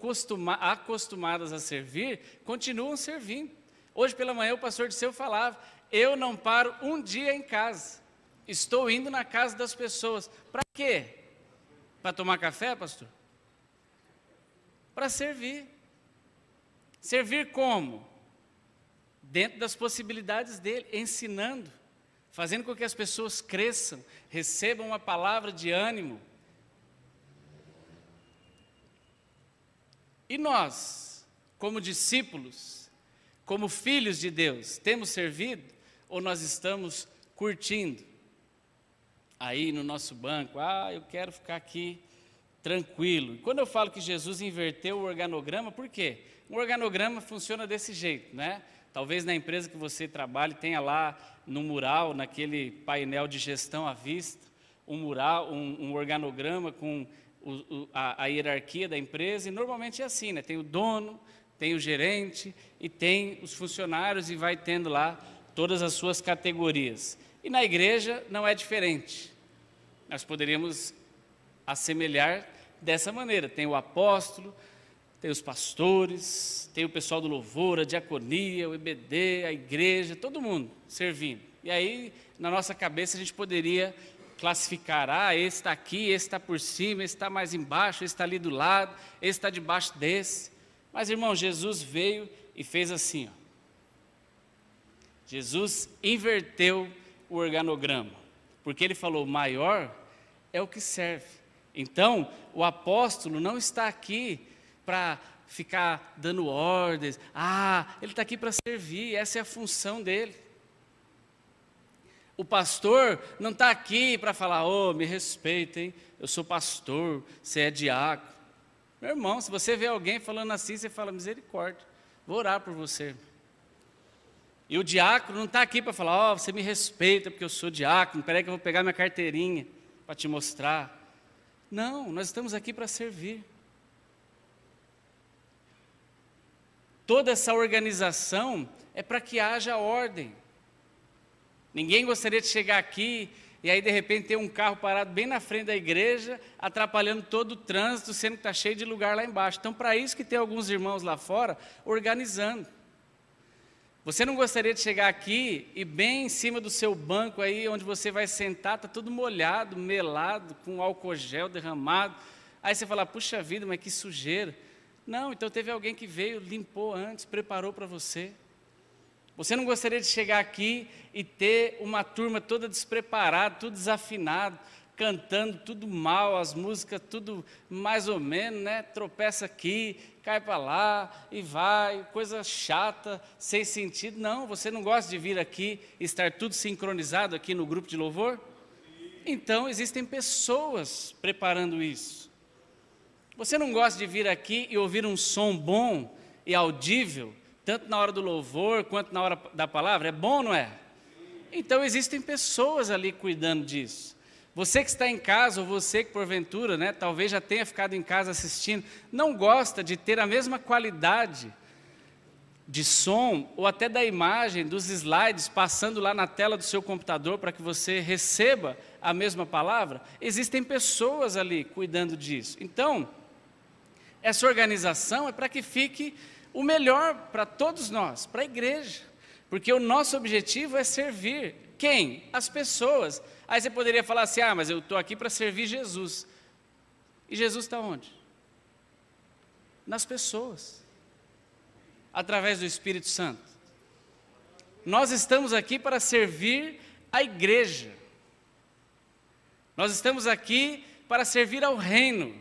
acostumadas a servir, continuam servindo. Hoje pela manhã o pastor Disseu falava, eu não paro um dia em casa, estou indo na casa das pessoas. Para quê? Para tomar café, pastor? Para servir. Servir como? dentro das possibilidades dele, ensinando, fazendo com que as pessoas cresçam, recebam uma palavra de ânimo. E nós, como discípulos, como filhos de Deus, temos servido ou nós estamos curtindo? Aí no nosso banco, eu quero ficar aqui tranquilo. E quando eu falo que Jesus inverteu o organograma, por quê? O organograma funciona desse jeito, né? Talvez na empresa que você trabalhe tenha lá no mural, naquele painel de gestão à vista, um mural, um organograma com a hierarquia da empresa, e normalmente é assim, né? Tem o dono, tem o gerente e tem os funcionários, e vai tendo lá todas as suas categorias. E na igreja não é diferente. Nós poderíamos assemelhar dessa maneira. Tem o apóstolo, tem os pastores, tem o pessoal do louvor, a diaconia, o EBD, a igreja, todo mundo servindo. E aí, na nossa cabeça, a gente poderia classificar, esse está aqui, esse está por cima, esse está mais embaixo, esse está ali do lado, esse está debaixo desse. Mas, irmão, Jesus veio e fez assim, ó. Jesus inverteu o organograma, porque ele falou, maior é o que serve. Então, o apóstolo não está aqui para ficar dando ordens, ele está aqui para servir, essa é a função dele. O pastor não está aqui para falar, me respeitem, eu sou pastor, você é diácono. Meu irmão, se você vê alguém falando assim, você fala, misericórdia, vou orar por você. E o diácono não está aqui para falar, você me respeita porque eu sou diácono, espera aí que eu vou pegar minha carteirinha para te mostrar. Não, nós estamos aqui para servir. Toda essa organização é para que haja ordem. Ninguém gostaria de chegar aqui e aí de repente ter um carro parado bem na frente da igreja, atrapalhando todo o trânsito, sendo que está cheio de lugar lá embaixo. Então, para isso que tem alguns irmãos lá fora organizando. Você não gostaria de chegar aqui e bem em cima do seu banco aí, onde você vai sentar, está tudo molhado, melado, com álcool gel derramado. Aí você fala, puxa vida, mas que sujeira. Não, então teve alguém que veio, limpou antes, preparou para você. Você não gostaria de chegar aqui e ter uma turma toda despreparada, tudo desafinado, cantando tudo mal, as músicas tudo mais ou menos, né? Tropeça aqui, cai para lá e vai, coisa chata, sem sentido. Não, você não gosta de vir aqui e estar tudo sincronizado aqui no grupo de louvor? Então, existem pessoas preparando isso. Você não gosta de vir aqui e ouvir um som bom e audível, tanto na hora do louvor quanto na hora da palavra? É bom, não é? Então, existem pessoas ali cuidando disso. Você que está em casa, ou você que porventura, né, talvez já tenha ficado em casa assistindo, não gosta de ter a mesma qualidade de som, ou até da imagem, dos slides, passando lá na tela do seu computador, para que você receba a mesma palavra? Existem pessoas ali cuidando disso. Então, essa organização é para que fique o melhor para todos nós, para a igreja, porque o nosso objetivo é servir. Quem? As pessoas. Aí você poderia falar assim, mas eu estou aqui para servir Jesus. E Jesus está onde? Nas pessoas, através do Espírito Santo. Nós estamos aqui para servir a igreja. Nós estamos aqui para servir ao reino.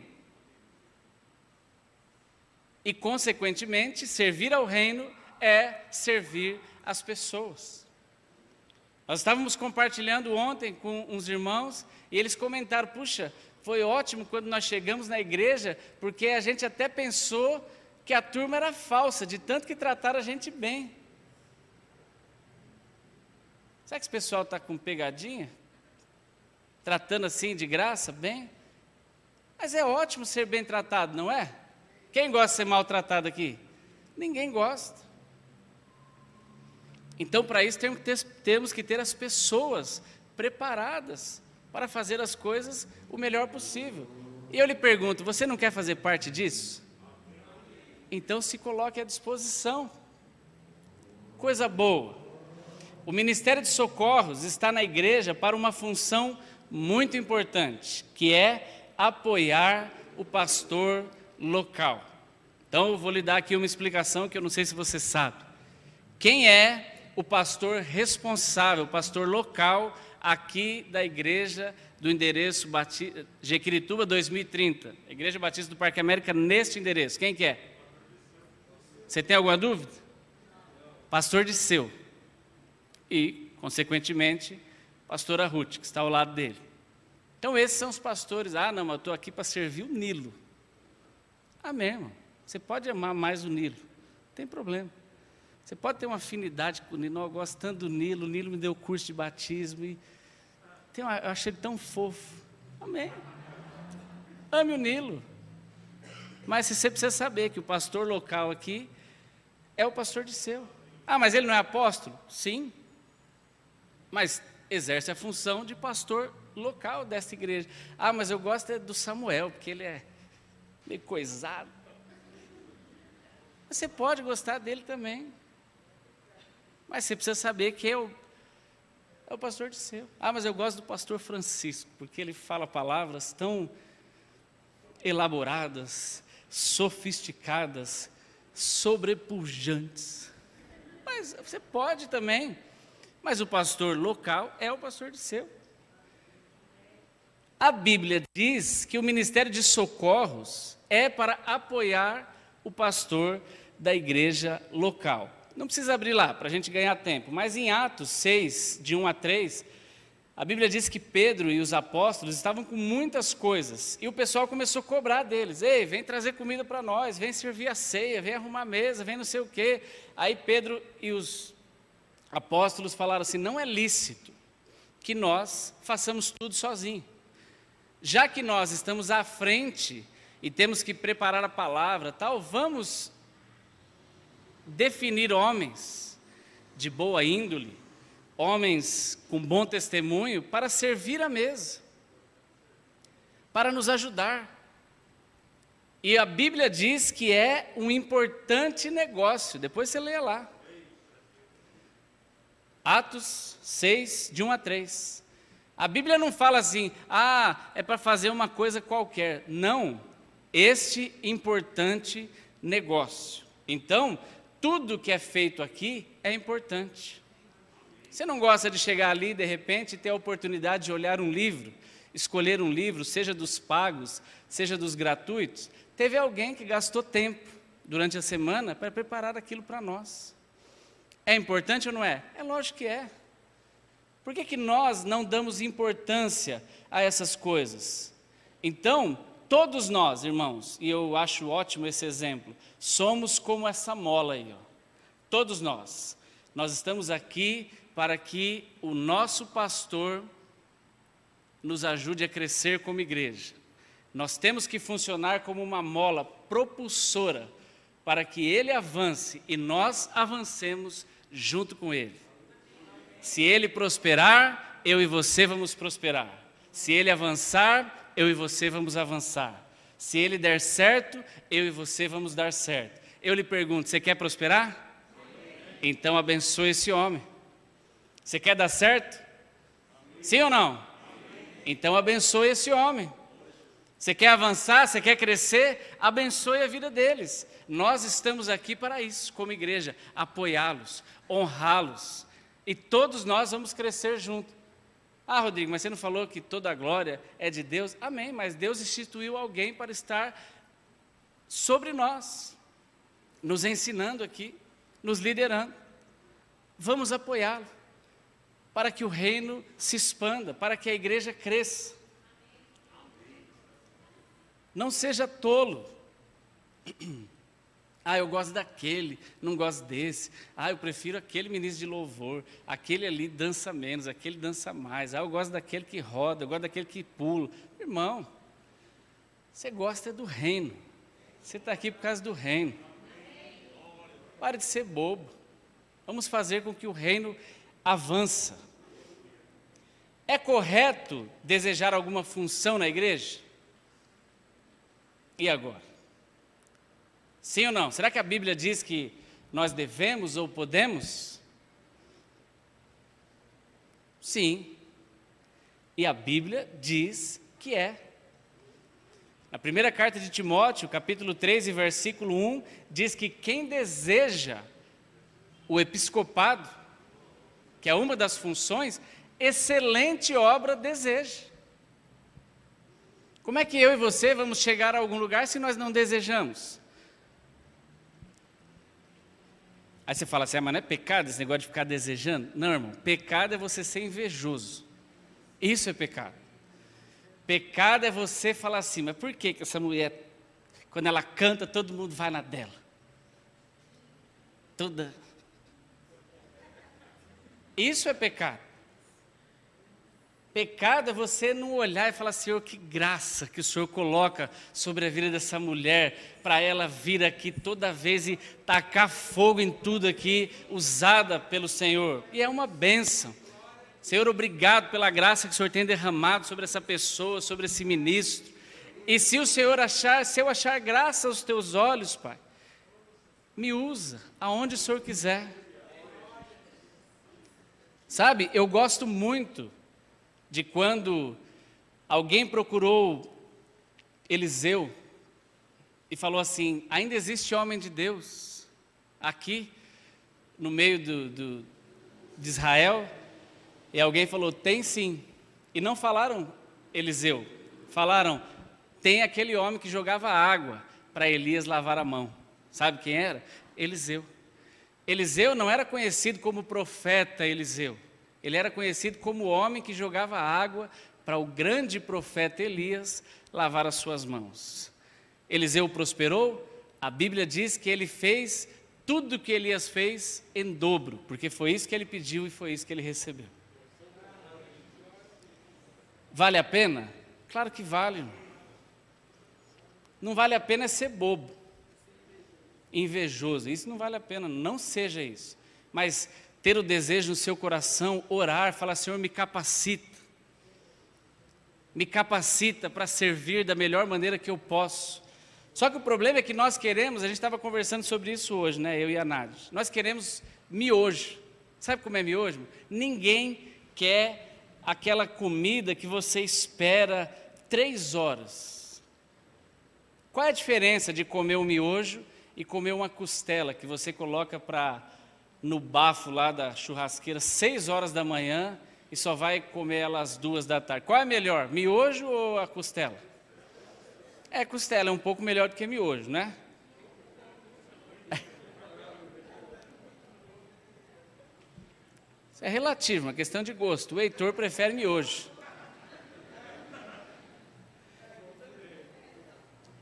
E, consequentemente, servir ao reino é servir as pessoas. Nós estávamos compartilhando ontem com uns irmãos e eles comentaram, puxa, foi ótimo quando nós chegamos na igreja, porque a gente até pensou que a turma era falsa, de tanto que trataram a gente bem. Será que esse pessoal está com pegadinha? Tratando assim de graça, bem? Mas é ótimo ser bem tratado, não é? Quem gosta de ser maltratado aqui? Ninguém gosta. Então, para isso, temos que ter as pessoas preparadas para fazer as coisas o melhor possível. E eu lhe pergunto, você não quer fazer parte disso? Então, se coloque à disposição. Coisa boa. O Ministério de Socorros está na igreja para uma função muito importante, que é apoiar o pastor local. Então, eu vou lhe dar aqui uma explicação que eu não sei se você sabe. Quem é o pastor responsável, o pastor local aqui da igreja do endereço Jequirituba 2030? Igreja Batista do Parque América, neste endereço. Quem que é? Você tem alguma dúvida? Pastor Disseu. E, consequentemente, pastora Ruth, que está ao lado dele. Então, esses são os pastores. Ah, não, mas eu estou aqui para servir o Nilo. Amém, irmão. Você pode amar mais o Nilo. Não tem problema. Você pode ter uma afinidade com o Nilo. Não, eu gosto tanto do Nilo. O Nilo me deu curso de batismo. E eu achei ele tão fofo. Amém. Ame o Nilo. Mas você precisa saber que o pastor local aqui é o pastor Disseu. Ah, mas ele não é apóstolo? Sim. Mas exerce a função de pastor local desta igreja. Ah, mas eu gosto do Samuel, porque ele é meio coisado. Você pode gostar dele também. Mas você precisa saber que é o pastor Disseu. Ah, mas eu gosto do pastor Francisco, porque ele fala palavras tão elaboradas, sofisticadas, sobrepujantes. Mas você pode também. Mas o pastor local é o pastor Disseu. A Bíblia diz que o ministério de socorros é para apoiar o pastor da igreja local. Não precisa abrir lá, para a gente ganhar tempo, mas em Atos 6, de 1 a 3, a Bíblia diz que Pedro e os apóstolos estavam com muitas coisas, e o pessoal começou a cobrar deles: ei, vem trazer comida para nós, vem servir a ceia, vem arrumar a mesa, vem não sei o quê. Aí Pedro e os apóstolos falaram assim: não é lícito que nós façamos tudo sozinhos. Já que nós estamos à frente e temos que preparar a palavra, tal, vamos definir homens de boa índole, homens com bom testemunho, para servir a mesa, para nos ajudar. E a Bíblia diz que é um importante negócio. Depois você lê lá. Atos 6, de 1 a 3. A Bíblia não fala assim: ah, é para fazer uma coisa qualquer. Não, este importante negócio. Então, tudo que é feito aqui é importante. Você não gosta de chegar ali, de repente, e ter a oportunidade de olhar um livro, escolher um livro, seja dos pagos, seja dos gratuitos? Teve alguém que gastou tempo durante a semana para preparar aquilo para nós. É importante ou não é? É lógico que é. Por que nós não damos importância a essas coisas? Então, todos nós, irmãos, e eu acho ótimo esse exemplo, somos como essa mola aí, ó. Todos nós estamos aqui para que o nosso pastor nos ajude a crescer como igreja. Nós temos que funcionar como uma mola propulsora para que ele avance e nós avancemos junto com ele. Se ele prosperar, eu e você vamos prosperar. Se ele avançar, eu e você vamos avançar. Se ele der certo, eu e você vamos dar certo. Eu lhe pergunto: você quer prosperar? Então abençoe esse homem. Você quer dar certo? Sim ou não? Então abençoe esse homem. Você quer avançar? Você quer crescer? Abençoe a vida deles. Nós estamos aqui para isso, como igreja, apoiá-los, honrá-los. E todos nós vamos crescer junto. Ah, Rodrigo, mas você não falou que toda a glória é de Deus? Amém, mas Deus instituiu alguém para estar sobre nós, nos ensinando aqui, nos liderando. Vamos apoiá-lo, para que o reino se expanda, para que a igreja cresça. Não seja tolo. Ah, eu gosto daquele, não gosto desse. Ah, eu prefiro aquele ministro de louvor. Aquele ali dança menos, aquele dança mais. Ah, eu gosto daquele que roda, eu gosto daquele que pula. Irmão, você gosta do reino. Você está aqui por causa do reino. Pare de ser bobo. Vamos fazer com que o reino avance. É correto desejar alguma função na igreja? E agora? Sim ou não? Será que a Bíblia diz que nós devemos ou podemos? Sim. E a Bíblia diz que é. Na primeira carta de Timóteo, capítulo 3 e versículo 1, diz que quem deseja o episcopado, que é uma das funções, excelente obra deseja. Como é que eu e você vamos chegar a algum lugar se nós não desejamos? Aí você fala assim, mas não é pecado esse negócio de ficar desejando? Não, irmão, pecado é você ser invejoso. Isso é pecado. Pecado é você falar assim, mas por que essa mulher, quando ela canta, todo mundo vai na dela? Isso é pecado. Pecado é você não olhar e falar, Senhor, que graça que o Senhor coloca sobre a vida dessa mulher, para ela vir aqui toda vez e tacar fogo em tudo aqui, usada pelo Senhor. E é uma bênção. Senhor, obrigado pela graça que o Senhor tem derramado sobre essa pessoa, sobre esse ministro. E se o Senhor achar, se eu achar graça aos teus olhos, Pai, me usa aonde o Senhor quiser. Sabe, eu gosto muito de quando alguém procurou Eliseu e falou assim, ainda existe homem de Deus aqui no meio de Israel? E alguém falou, tem sim. E não falaram Eliseu, falaram, tem aquele homem que jogava água para Elias lavar a mão. Sabe quem era? Eliseu. Eliseu não era conhecido como profeta Eliseu. Ele era conhecido como o homem que jogava água para o grande profeta Elias lavar as suas mãos. Eliseu prosperou, a Bíblia diz que ele fez tudo o que Elias fez em dobro, porque foi isso que ele pediu e foi isso que ele recebeu. Vale a pena? Claro que vale. Não vale a pena ser bobo, invejoso, isso não vale a pena, não seja isso. Mas ter o desejo no seu coração, orar, falar, Senhor, me capacita para servir da melhor maneira que eu posso. Só que o problema é que nós queremos, a gente estava conversando sobre isso hoje, né, eu e a Nádia, nós queremos miojo. Sabe como é miojo? Ninguém quer aquela comida que você espera 3 horas. Qual é a diferença de comer um miojo e comer uma costela que você coloca no bafo lá da churrasqueira 6 horas da manhã e só vai comer ela às 2 da tarde? Qual é melhor, miojo ou a costela? Costela é um pouco melhor do que miojo, né? Isso é relativo, uma questão de gosto. O Heitor prefere miojo.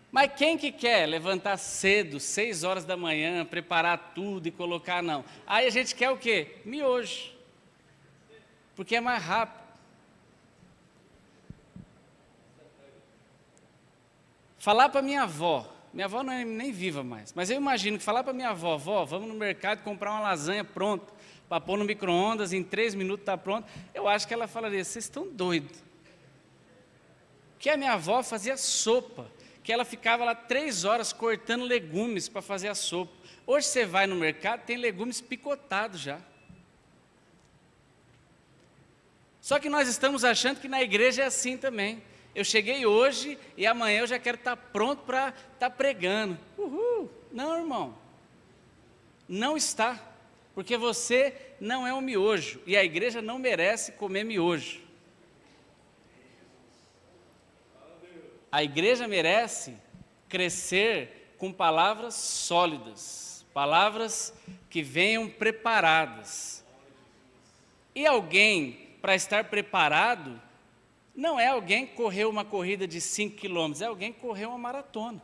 Mas quem que quer levantar cedo, 6 horas da manhã, preparar tudo e colocar, não? Aí a gente quer o quê? Miojo. Porque é mais rápido. Falar para minha avó não é nem viva mais, mas eu imagino que falar para minha avó, vamos no mercado comprar uma lasanha pronta, para pôr no micro-ondas, em 3 minutos está pronto, eu acho que ela falaria, vocês estão doidos. Porque a minha avó fazia sopa, que ela ficava lá 3 horas cortando legumes para fazer a sopa. Hoje você vai no mercado, tem legumes picotados já. Só que nós estamos achando que na igreja é assim também. Eu cheguei hoje e amanhã eu já quero estar pronto para estar pregando. Uhul! Não, irmão. Não está. Porque você não é um miojo. E a igreja não merece comer miojo. A igreja merece crescer com palavras sólidas, palavras que venham preparadas. E alguém, para estar preparado, não é alguém que correu uma corrida de 5 quilômetros, é alguém que correu uma maratona.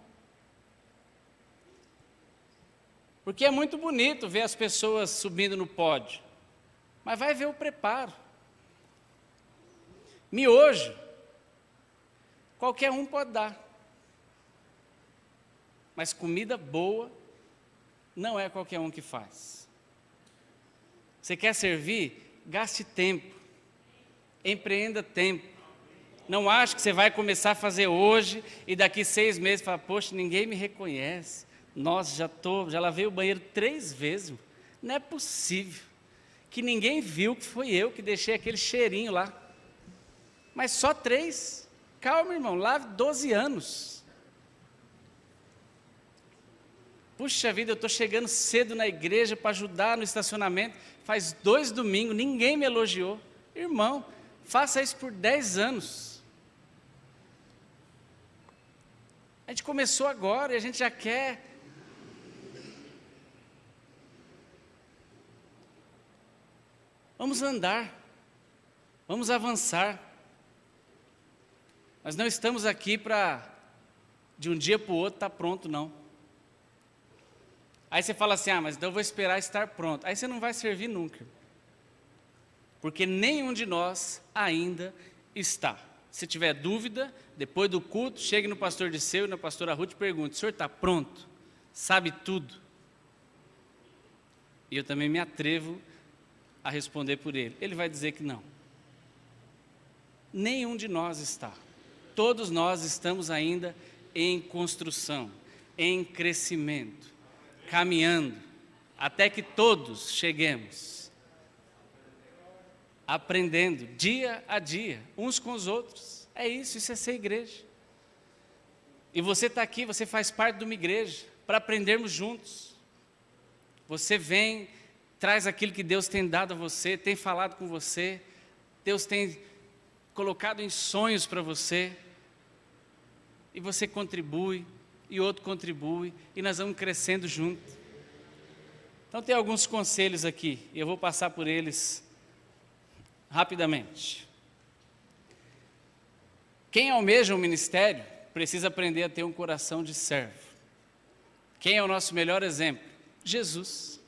Porque é muito bonito ver as pessoas subindo no pódio, mas vai ver o preparo. Miojo, qualquer um pode dar. Mas comida boa não é qualquer um que faz. Você quer servir? Gaste tempo. Empreenda tempo. Não ache que você vai começar a fazer hoje e daqui 6 meses fala, poxa, ninguém me reconhece. Nossa, já lavei o banheiro 3 vezes. Não é possível que ninguém viu que foi eu que deixei aquele cheirinho lá. Mas só 3. Calma, irmão, lave 12 anos. Puxa vida, eu estou chegando cedo na igreja para ajudar no estacionamento. Faz 2 domingos, ninguém me elogiou. Irmão, faça isso por 10 anos. A gente começou agora e a gente já quer. Vamos andar, vamos avançar. Nós não estamos aqui para, de um dia para o outro, estar pronto, não. Aí você fala assim, mas então eu vou esperar estar pronto. Aí você não vai servir nunca. Porque nenhum de nós ainda está. Se tiver dúvida, depois do culto, chegue no pastor Disseu e na pastora Ruth e pergunte, o senhor está pronto? Sabe tudo? E eu também me atrevo a responder por ele. Ele vai dizer que não. Nenhum de nós está. Todos nós estamos ainda em construção, em crescimento, caminhando, até que todos cheguemos, aprendendo dia a dia, uns com os outros. É isso é ser igreja. E você está aqui, você faz parte de uma igreja, para aprendermos juntos. Você vem, traz aquilo que Deus tem dado a você, tem falado com você, Deus tem colocado em sonhos para você, e você contribui, e outro contribui, e nós vamos crescendo junto. Então tem alguns conselhos aqui, e eu vou passar por eles rapidamente. Quem almeja um ministério, precisa aprender a ter um coração de servo. Quem é o nosso melhor exemplo? Jesus.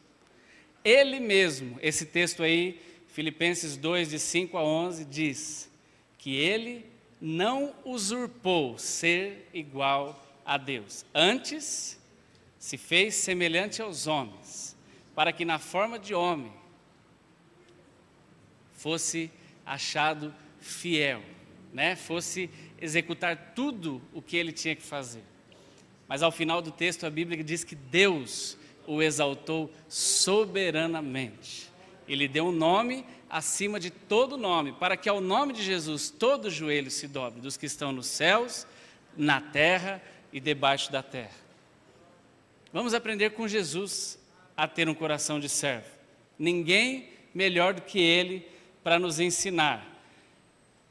Ele mesmo, esse texto aí, Filipenses 2, de 5 a 11, diz que ele não usurpou ser igual a Deus. Antes, se fez semelhante aos homens, para que na forma de homem fosse achado fiel, fosse executar tudo o que ele tinha que fazer. Mas ao final do texto a Bíblia diz que Deus o exaltou soberanamente. Ele deu um nome acima de todo nome, para que ao nome de Jesus todo joelho se dobre, dos que estão nos céus, na terra e debaixo da terra. Vamos aprender com Jesus a ter um coração de servo. Ninguém melhor do que ele para nos ensinar.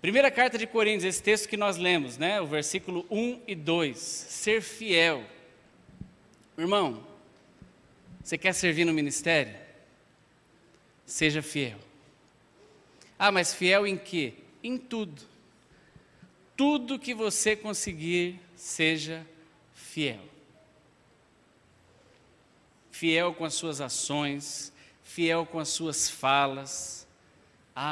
Primeira carta de Coríntios, esse texto que nós lemos, o versículo 1 e 2, ser fiel. Irmão, você quer servir no ministério? Seja fiel. Mas fiel em quê? Em tudo. Tudo que você conseguir, seja fiel. Fiel com as suas ações, fiel com as suas falas.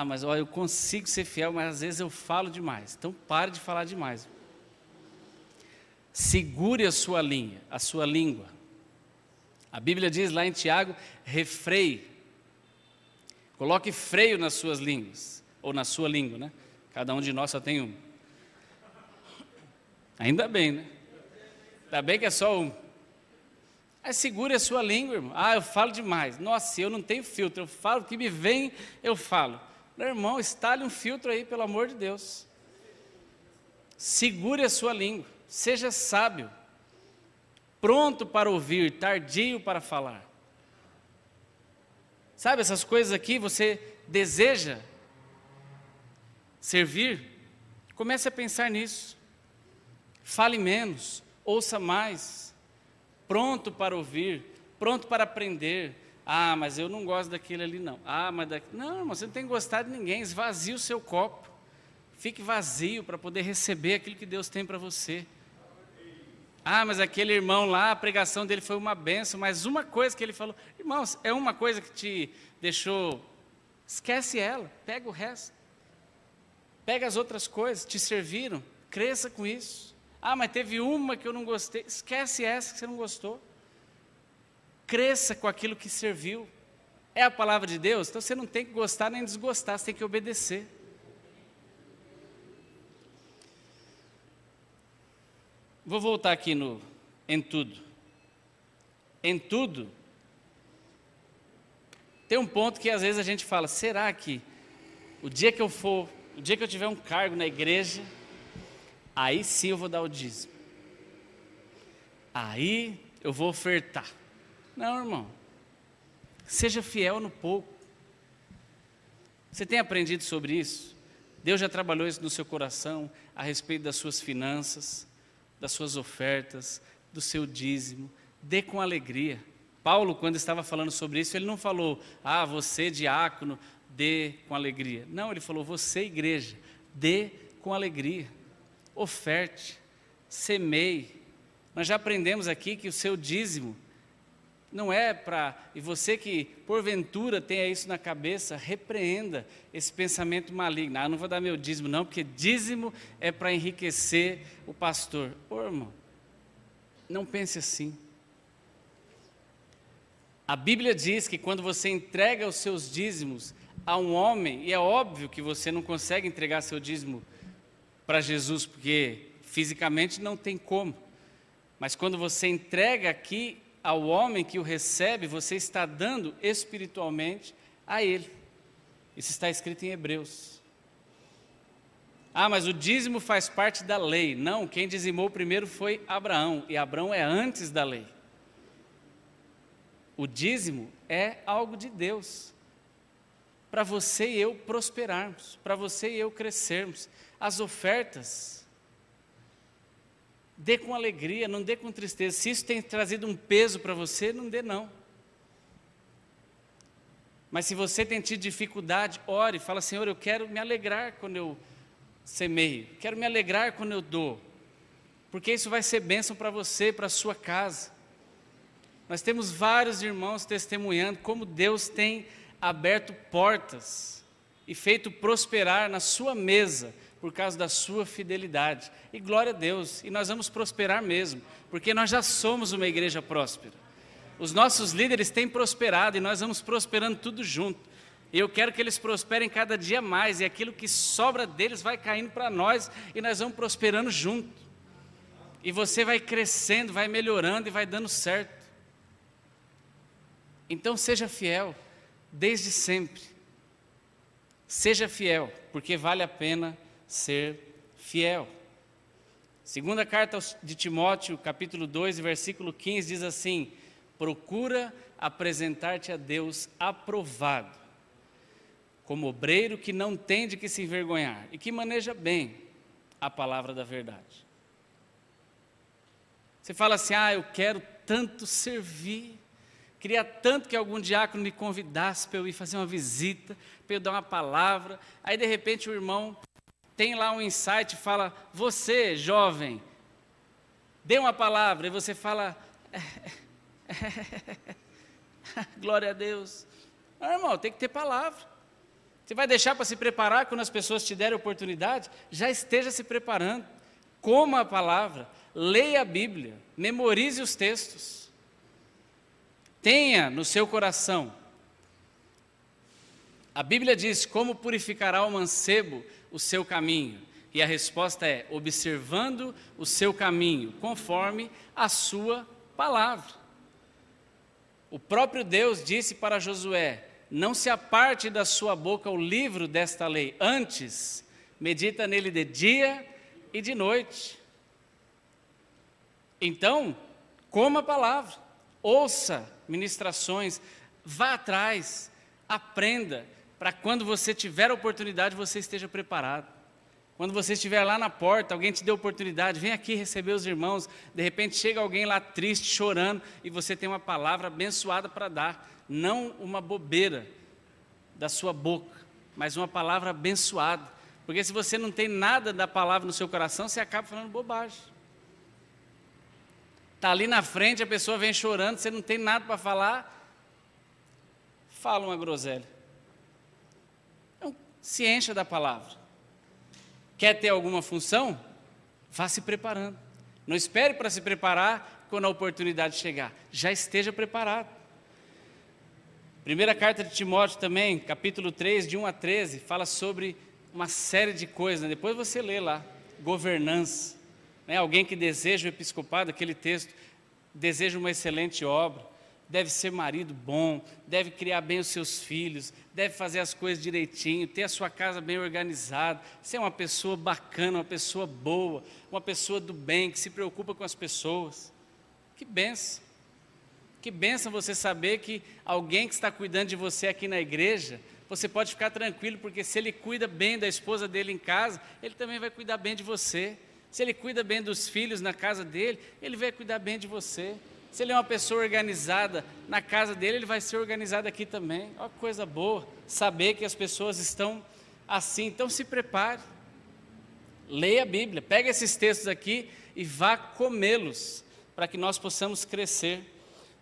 Mas olha, eu consigo ser fiel, mas às vezes eu falo demais. Então pare de falar demais. Segure a sua linha, a sua língua. A Bíblia diz lá em Tiago, refreie. Coloque freio nas suas línguas, ou na sua língua, Cada um de nós só tem um. Ainda bem, Ainda bem que é só um. Segure a sua língua, irmão. Eu falo demais. Nossa, eu não tenho filtro, eu falo o que me vem, eu falo. Meu irmão, estale um filtro aí, pelo amor de Deus. Segure a sua língua, seja sábio, pronto para ouvir, tardio para falar. Sabe, essas coisas aqui, você deseja servir? Comece a pensar nisso. Fale menos, ouça mais. Pronto para ouvir, pronto para aprender. Mas eu não gosto daquele ali não. Não, irmão, você não tem que gostar de ninguém. Esvazie o seu copo. Fique vazio para poder receber aquilo que Deus tem para você. Mas aquele irmão lá, a pregação dele foi uma bênção, mas uma coisa que ele falou, irmãos, é uma coisa que te deixou, esquece ela, pega o resto. Pega as outras coisas, te serviram, cresça com isso. Mas teve uma que eu não gostei, esquece essa que você não gostou. Cresça com aquilo que serviu. É a palavra de Deus, então você não tem que gostar nem desgostar, você tem que obedecer. Vou voltar aqui em tudo. Em tudo, tem um ponto que às vezes a gente fala, será que o dia que eu tiver um cargo na igreja, aí sim eu vou dar o dízimo. Aí eu vou ofertar. Não, irmão. Seja fiel no pouco. Você tem aprendido sobre isso? Deus já trabalhou isso no seu coração a respeito das suas finanças, das suas ofertas, do seu dízimo. Dê com alegria. Paulo, quando estava falando sobre isso, ele não falou, você diácono, dê com alegria. Não, ele falou, você igreja, dê com alegria. Oferte, semeie. Nós já aprendemos aqui que o seu dízimo não é para... E você que, porventura, tenha isso na cabeça, repreenda esse pensamento maligno. Eu não vou dar meu dízimo não, porque dízimo é para enriquecer o pastor. Irmão, não pense assim. A Bíblia diz que quando você entrega os seus dízimos a um homem, e é óbvio que você não consegue entregar seu dízimo para Jesus, porque fisicamente não tem como. Mas quando você entrega aqui ao homem que o recebe, você está dando espiritualmente a ele. Isso está escrito em Hebreus. Mas o dízimo faz parte da lei. Não, quem dizimou primeiro foi Abraão, e Abraão é antes da lei. O dízimo é algo de Deus, para você e eu prosperarmos, para você e eu crescermos. As ofertas, dê com alegria, não dê com tristeza. Se isso tem trazido um peso para você, não dê não. Mas se você tem tido dificuldade, ore, fala, Senhor, eu quero me alegrar quando eu semeio, quero me alegrar quando eu dou, porque isso vai ser bênção para você, para a sua casa. Nós temos vários irmãos testemunhando como Deus tem aberto portas e feito prosperar na sua mesa, por causa da sua fidelidade. E glória a Deus, e nós vamos prosperar mesmo, porque nós já somos uma igreja próspera. Os nossos líderes têm prosperado e nós vamos prosperando tudo junto. E eu quero que eles prosperem cada dia mais, e aquilo que sobra deles vai caindo para nós, e nós vamos prosperando junto. E você vai crescendo, vai melhorando e vai dando certo. Então seja fiel, desde sempre. Seja fiel, porque vale a pena ser fiel. Segunda carta de Timóteo, capítulo 2, versículo 15, diz assim: procura apresentar-te a Deus aprovado, como obreiro que não tem de que se envergonhar e que maneja bem a palavra da verdade. Você fala assim, eu quero tanto servir, queria tanto que algum diácono me convidasse para eu ir fazer uma visita, para eu dar uma palavra. Aí de repente o irmão tem lá um insight e fala, você jovem, dê uma palavra, e você fala, glória a Deus. Irmão, tem que ter palavra. Você vai deixar para se preparar quando as pessoas te derem oportunidade? Já esteja se preparando. Coma a palavra, leia a Bíblia, memorize os textos. Tenha no seu coração. A Bíblia diz, como purificará o mancebo o seu caminho? E a resposta é, observando o seu caminho, conforme a sua palavra. O próprio Deus disse para Josué, não se aparte da sua boca o livro desta lei, antes, medita nele de dia e de noite. Então, coma a palavra, ouça ministrações, vá atrás, aprenda, para quando você tiver a oportunidade, você esteja preparado. Quando você estiver lá na porta, alguém te deu oportunidade, vem aqui receber os irmãos, de repente chega alguém lá triste, chorando, e você tem uma palavra abençoada para dar, não uma bobeira da sua boca, mas uma palavra abençoada, porque se você não tem nada da palavra no seu coração, você acaba falando bobagem. Está ali na frente, a pessoa vem chorando, você não tem nada para falar, fala uma groselha. Então, se encha da palavra. Quer ter alguma função? Vá se preparando. Não espere para se preparar quando a oportunidade chegar. Já esteja preparado. Primeira carta de Timóteo também, capítulo 3, de 1 a 13, fala sobre uma série de coisas. Depois você lê lá, governança. Alguém que deseja o episcopado, aquele texto, deseja uma excelente obra, deve ser marido bom, deve criar bem os seus filhos, deve fazer as coisas direitinho, ter a sua casa bem organizada, ser uma pessoa bacana, uma pessoa boa, uma pessoa do bem, que se preocupa com as pessoas. Que bênção! Que bênção você saber que alguém que está cuidando de você aqui na igreja, você pode ficar tranquilo, porque se ele cuida bem da esposa dele em casa, ele também vai cuidar bem de você. Se ele cuida bem dos filhos na casa dele, ele vai cuidar bem de você. Se ele é uma pessoa organizada na casa dele, ele vai ser organizado aqui também. Olha que coisa boa, saber que as pessoas estão assim. Então se prepare, leia a Bíblia, pega esses textos aqui e vá comê-los, para que nós possamos crescer.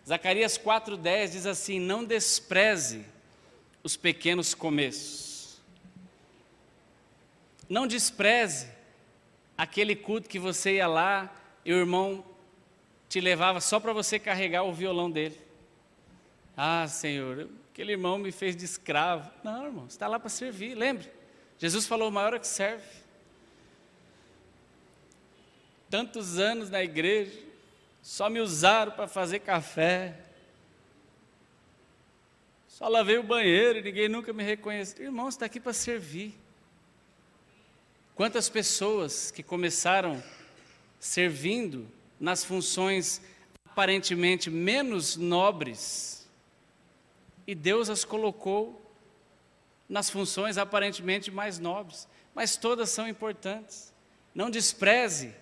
Zacarias 4,10 diz assim: não despreze os pequenos começos. Não despreze aquele culto que você ia lá e o irmão te levava só para você carregar o violão dele. Ah, Senhor, aquele irmão me fez de escravo. Não, irmão, você está lá para servir, lembre. Jesus falou: o maior é que serve. Tantos anos na igreja, só me usaram para fazer café. Só lavei o banheiro e ninguém nunca me reconheceu. Irmão, você está aqui para servir. Quantas pessoas que começaram servindo nas funções aparentemente menos nobres, e Deus as colocou nas funções aparentemente mais nobres, mas todas são importantes. Não despreze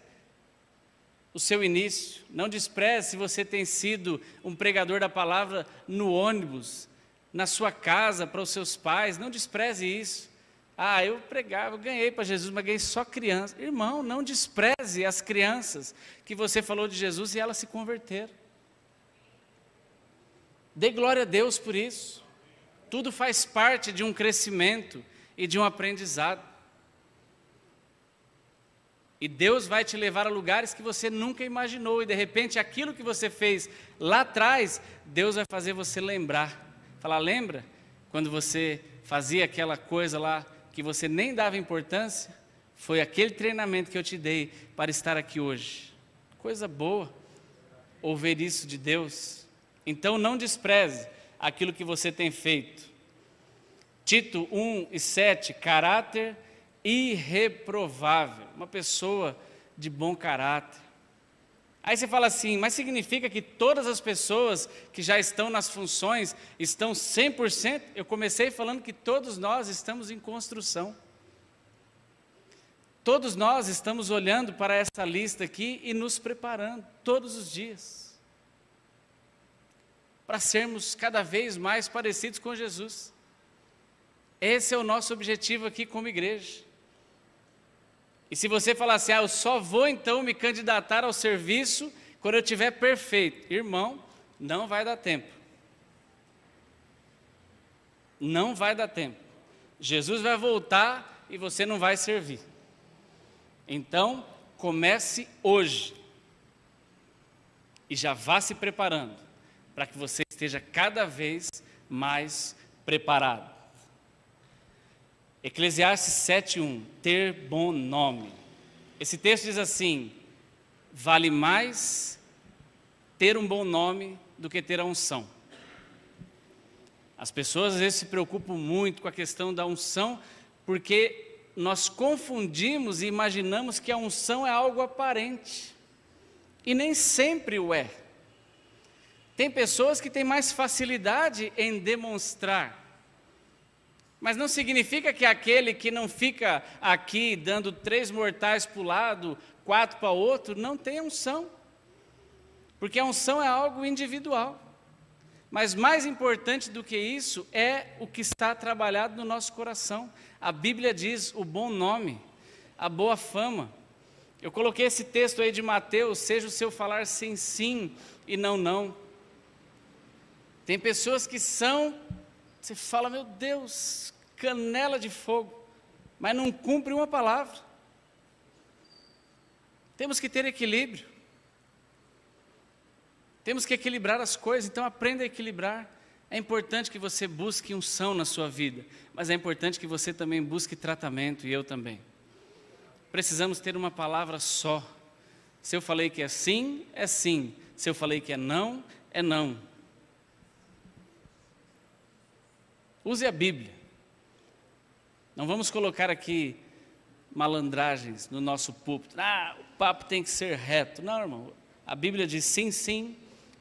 o seu início, não despreze se você tem sido um pregador da palavra no ônibus, na sua casa, para os seus pais, não despreze isso. Ah, eu pregava, eu ganhei para Jesus, mas ganhei só criança. Irmão, não despreze as crianças que você falou de Jesus e elas se converteram. Dê glória a Deus por isso. Tudo faz parte de um crescimento e de um aprendizado. E Deus vai te levar a lugares que você nunca imaginou, e de repente aquilo que você fez lá atrás, Deus vai fazer você lembrar. Falar: lembra quando você fazia aquela coisa lá que você nem dava importância? Foi aquele treinamento que eu te dei para estar aqui hoje. Coisa boa ouvir isso de Deus. Então não despreze aquilo que você tem feito. Tito 1:7, caráter irreprovável, uma pessoa de bom caráter. Aí você fala assim: mas significa que todas as pessoas que já estão nas funções estão 100%? Eu comecei falando que todos nós estamos em construção. Todos nós estamos olhando para essa lista aqui e nos preparando todos os dias para sermos cada vez mais parecidos com Jesus. Esse é o nosso objetivo aqui como igreja. E se você falar assim: eu só vou então me candidatar ao serviço quando eu estiver perfeito, irmão, não vai dar tempo. Não vai dar tempo. Jesus vai voltar e você não vai servir. Então, comece hoje e já vá se preparando para que você esteja cada vez mais preparado. Eclesiastes 7:1, ter bom nome. Esse texto diz assim: vale mais ter um bom nome do que ter a unção. As pessoas às vezes se preocupam muito com a questão da unção, porque nós confundimos e imaginamos que a unção é algo aparente, e nem sempre o é. Tem pessoas que têm mais facilidade em demonstrar, mas não significa que aquele que não fica aqui dando 3 mortais para o lado, 4 para o outro, não tem unção. Porque a unção é algo individual. Mas mais importante do que isso é o que está trabalhado no nosso coração. A Bíblia diz o bom nome, a boa fama. Eu coloquei esse texto aí de Mateus: seja o seu falar sim, sim e não, não. Tem pessoas que são... Você fala: meu Deus, canela de fogo, mas não cumpre uma palavra. Temos que ter equilíbrio. Temos que equilibrar as coisas, então aprenda a equilibrar. É importante que você busque unção na sua vida, mas é importante que você também busque tratamento, e eu também. Precisamos ter uma palavra só. Se eu falei que é sim, é sim. Se eu falei que é não, é não. Use a Bíblia. Não vamos colocar aqui malandragens no nosso púlpito. O papo tem que ser reto. Não, irmão. A Bíblia diz sim, sim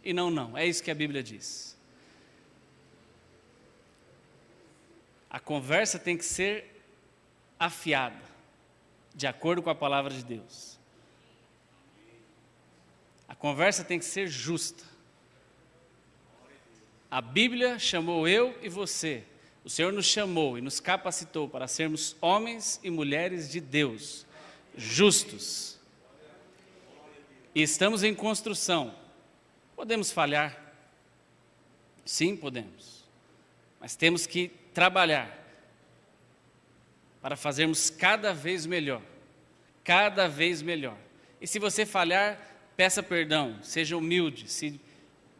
e não não. É isso que a Bíblia diz. A conversa tem que ser afiada, de acordo com a palavra de Deus. A conversa tem que ser justa. A Bíblia chamou eu e você. O Senhor nos chamou e nos capacitou para sermos homens e mulheres de Deus, justos. E estamos em construção. Podemos falhar? Sim, podemos. Mas temos que trabalhar para fazermos cada vez melhor. Cada vez melhor. E se você falhar, peça perdão, seja humilde.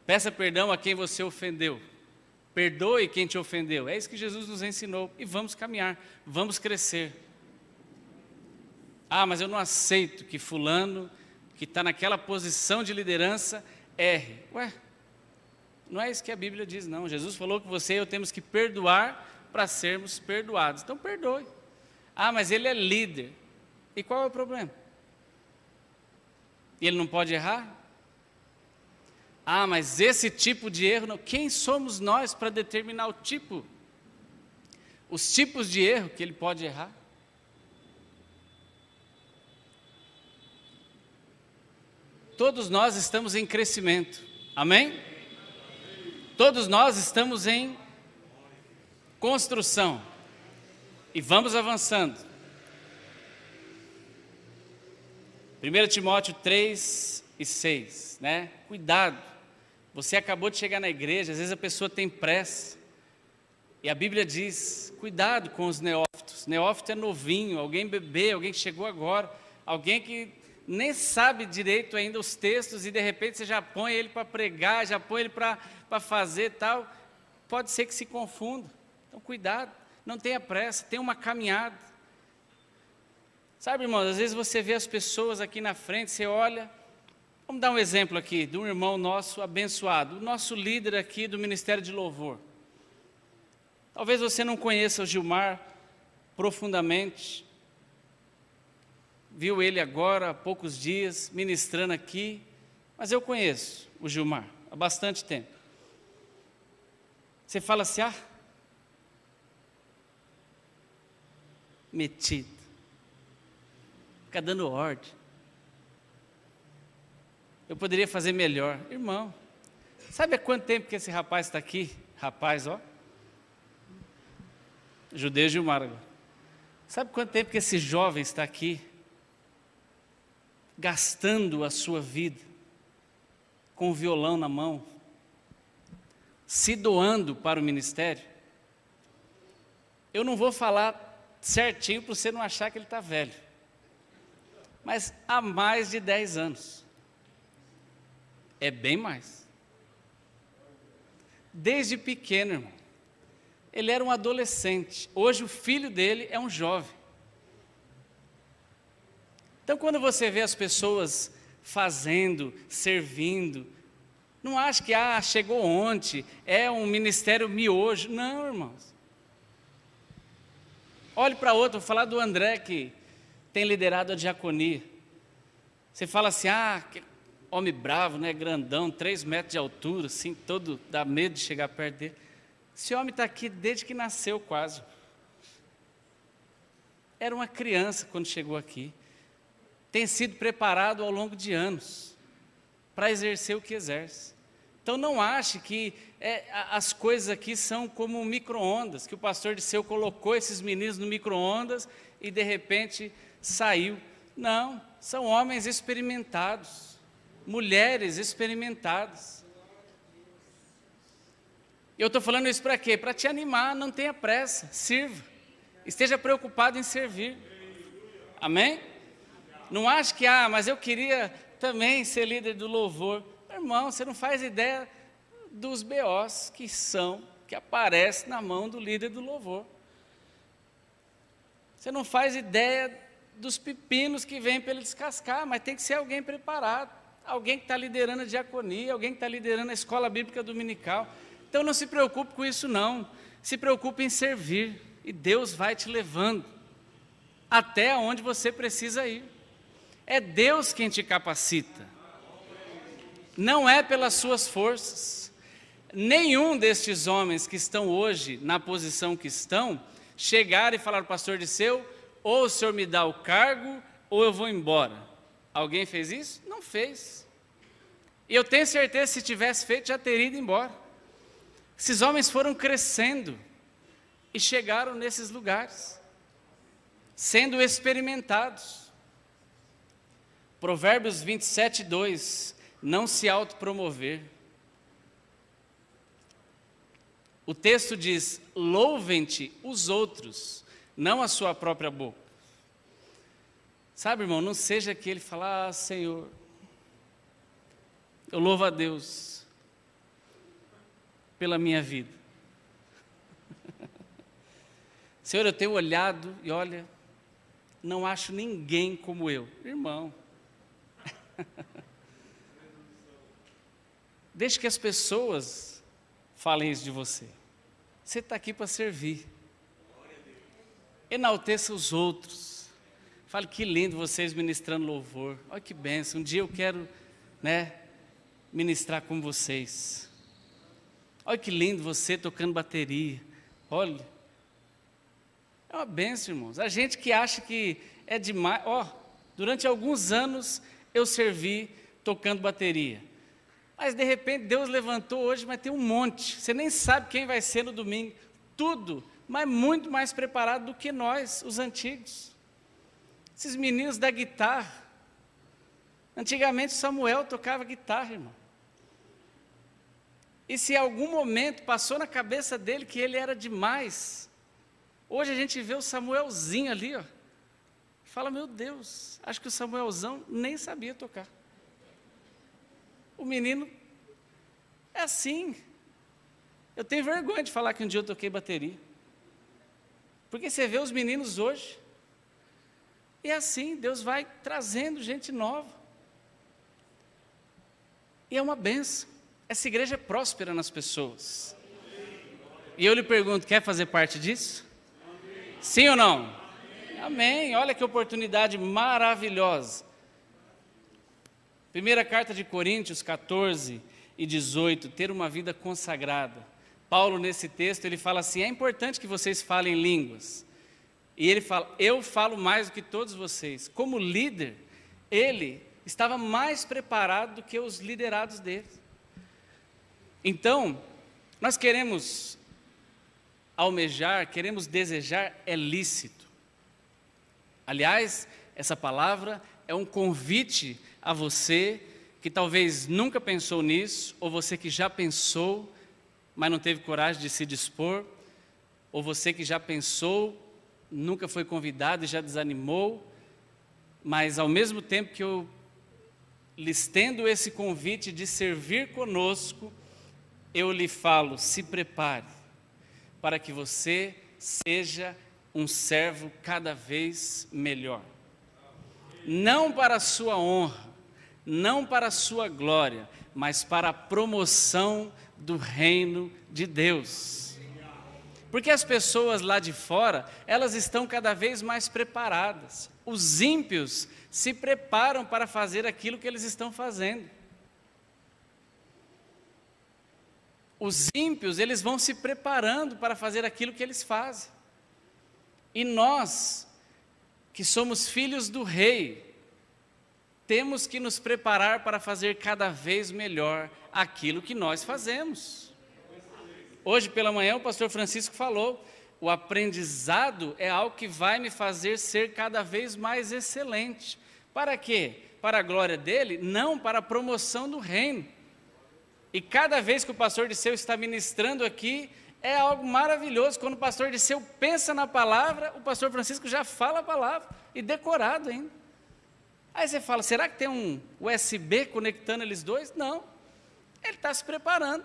Peça perdão a quem você ofendeu. Perdoe quem te ofendeu. É isso que Jesus nos ensinou. E vamos caminhar, vamos crescer. Ah, mas eu não aceito que fulano, que está naquela posição de liderança, erre. Ué, não é isso que a Bíblia diz, não. Jesus falou que você e eu temos que perdoar para sermos perdoados. Então perdoe. Ah, mas ele é líder. E qual é o problema? E ele não pode errar? Ah, mas esse tipo de erro, não. Quem somos nós para determinar o tipo? Os tipos de erro que ele pode errar? Todos nós estamos em crescimento, amém? Todos nós estamos em construção e vamos avançando. 1 Timóteo 3 e 6, né? Cuidado, você acabou de chegar na igreja, às vezes a pessoa tem pressa, e a Bíblia diz, cuidado com os neófitos. Neófito é novinho, alguém bebê, alguém que chegou agora, alguém que nem sabe direito ainda os textos, e de repente você já põe ele para pregar, já põe ele para fazer tal, pode ser que se confunda. Então cuidado, não tenha pressa, tenha uma caminhada. Sabe, irmãos, às vezes você vê as pessoas aqui na frente, você olha, vamos dar um exemplo aqui, de um irmão nosso abençoado, o nosso líder aqui do Ministério de Louvor. Talvez você não conheça o Gilmar profundamente, viu ele agora há poucos dias ministrando aqui, mas eu conheço o Gilmar há bastante tempo. Você fala assim, metido, fica dando ordem. Eu poderia fazer melhor. Irmão, sabe há quanto tempo que esse rapaz está aqui? Rapaz, Judeu Gilmar agora. Sabe quanto tempo que esse jovem está aqui? Gastando a sua vida com o violão na mão, se doando para o ministério. Eu não vou falar certinho para você não achar que ele está velho, mas há mais de 10 anos, é bem mais, desde pequeno, irmão, ele era um adolescente, hoje o filho dele é um jovem. Então, quando você vê as pessoas fazendo, servindo, não acha que, chegou ontem, é um ministério miojo. Não, irmãos. Olhe para outro, vou falar do André, que tem liderado a diaconia. Você fala assim, que homem bravo, né, grandão, 3 metros de altura, assim, todo, dá medo de chegar perto dele. Esse homem está aqui desde que nasceu quase. Era uma criança quando chegou aqui. Tem sido preparado ao longo de anos para exercer o que exerce. Então não ache que as coisas aqui são como micro-ondas, que o pastor Disseu colocou esses meninos no micro-ondas e de repente saiu. Não, são homens experimentados, mulheres experimentadas. Eu estou falando isso para quê? Para te animar, não tenha pressa, sirva, esteja preocupado em servir. Amém? Não ache que, mas eu queria também ser líder do louvor. Irmão, você não faz ideia dos BOs que aparecem na mão do líder do louvor. Você não faz ideia dos pepinos que vêm para ele descascar, mas tem que ser alguém preparado, alguém que está liderando a diaconia, alguém que está liderando a escola bíblica dominical. Então não se preocupe com isso não, se preocupe em servir, e Deus vai te levando até onde você precisa ir. É Deus quem te capacita. não é pelas suas forças. Nenhum destes homens que estão hoje na posição que estão, chegaram e falaram, pastor Disseu, ou o senhor me dá o cargo, ou eu vou embora. Alguém fez isso? Não fez. E eu tenho certeza, se tivesse feito, já teria ido embora. Esses homens foram crescendo e chegaram nesses lugares, sendo experimentados. Provérbios 27, 2, não se autopromover. O texto diz, louvem-te os outros, não a sua própria boca. Sabe, irmão, não seja aquele falar, Senhor, eu louvo a Deus pela minha vida. Senhor, eu tenho olhado e olha, não acho ninguém como eu. Irmão, deixe que as pessoas falem isso de você. Você está aqui para servir. Enalteça os outros. Fale que lindo vocês ministrando louvor. Olha que bênção. Um dia eu quero, ministrar com vocês. Olha que lindo você tocando bateria. Olha. É uma bênção, irmãos. A gente que acha que é demais. Durante alguns anos eu servi tocando bateria. Mas de repente Deus levantou hoje, mas tem um monte. Você nem sabe quem vai ser no domingo. Tudo, mas muito mais preparado do que nós, os antigos. Esses meninos da guitarra. Antigamente Samuel tocava guitarra, irmão. E se em algum momento passou na cabeça dele que ele era demais, hoje a gente vê o Samuelzinho ali, fala, meu Deus, acho que o Samuelzão nem sabia tocar. O menino é assim. Eu tenho vergonha de falar que um dia eu toquei bateria. Porque você vê os meninos hoje, e é assim, Deus vai trazendo gente nova. E é uma bênção. Essa igreja é próspera nas pessoas. E eu lhe pergunto, quer fazer parte disso? Sim ou não? Amém. Olha que oportunidade maravilhosa. Primeira carta de Coríntios 14 e 18, ter uma vida consagrada. Paulo, nesse texto, ele fala assim, é importante que vocês falem línguas. E ele fala, eu falo mais do que todos vocês. Como líder, ele estava mais preparado do que os liderados dele. Então, nós queremos almejar, queremos desejar, é lícito. Aliás, essa palavra é um convite a você que talvez nunca pensou nisso, ou você que já pensou, mas não teve coragem de se dispor, ou você que já pensou, nunca foi convidado e já desanimou, mas ao mesmo tempo que eu lhe estendo esse convite de servir conosco, eu lhe falo, se prepare, para que você seja um servo cada vez melhor. Não para a sua honra, não para a sua glória, mas para a promoção do reino de Deus. Porque as pessoas lá de fora, elas estão cada vez mais preparadas. Os ímpios se preparam para fazer aquilo que eles estão fazendo. Os ímpios, eles vão se preparando para fazer aquilo que eles fazem. E nós, que somos filhos do rei, temos que nos preparar para fazer cada vez melhor aquilo que nós fazemos. Hoje pela manhã o pastor Francisco falou, o aprendizado é algo que vai me fazer ser cada vez mais excelente. Para quê? Para a glória dele? Não, para a promoção do reino. E cada vez que o pastor Disseu está ministrando aqui, é algo maravilhoso. Quando o pastor Disseu pensa na palavra, o pastor Francisco já fala a palavra, e decorado ainda. Aí você fala, será que tem um USB conectando eles dois? Não, ele está se preparando,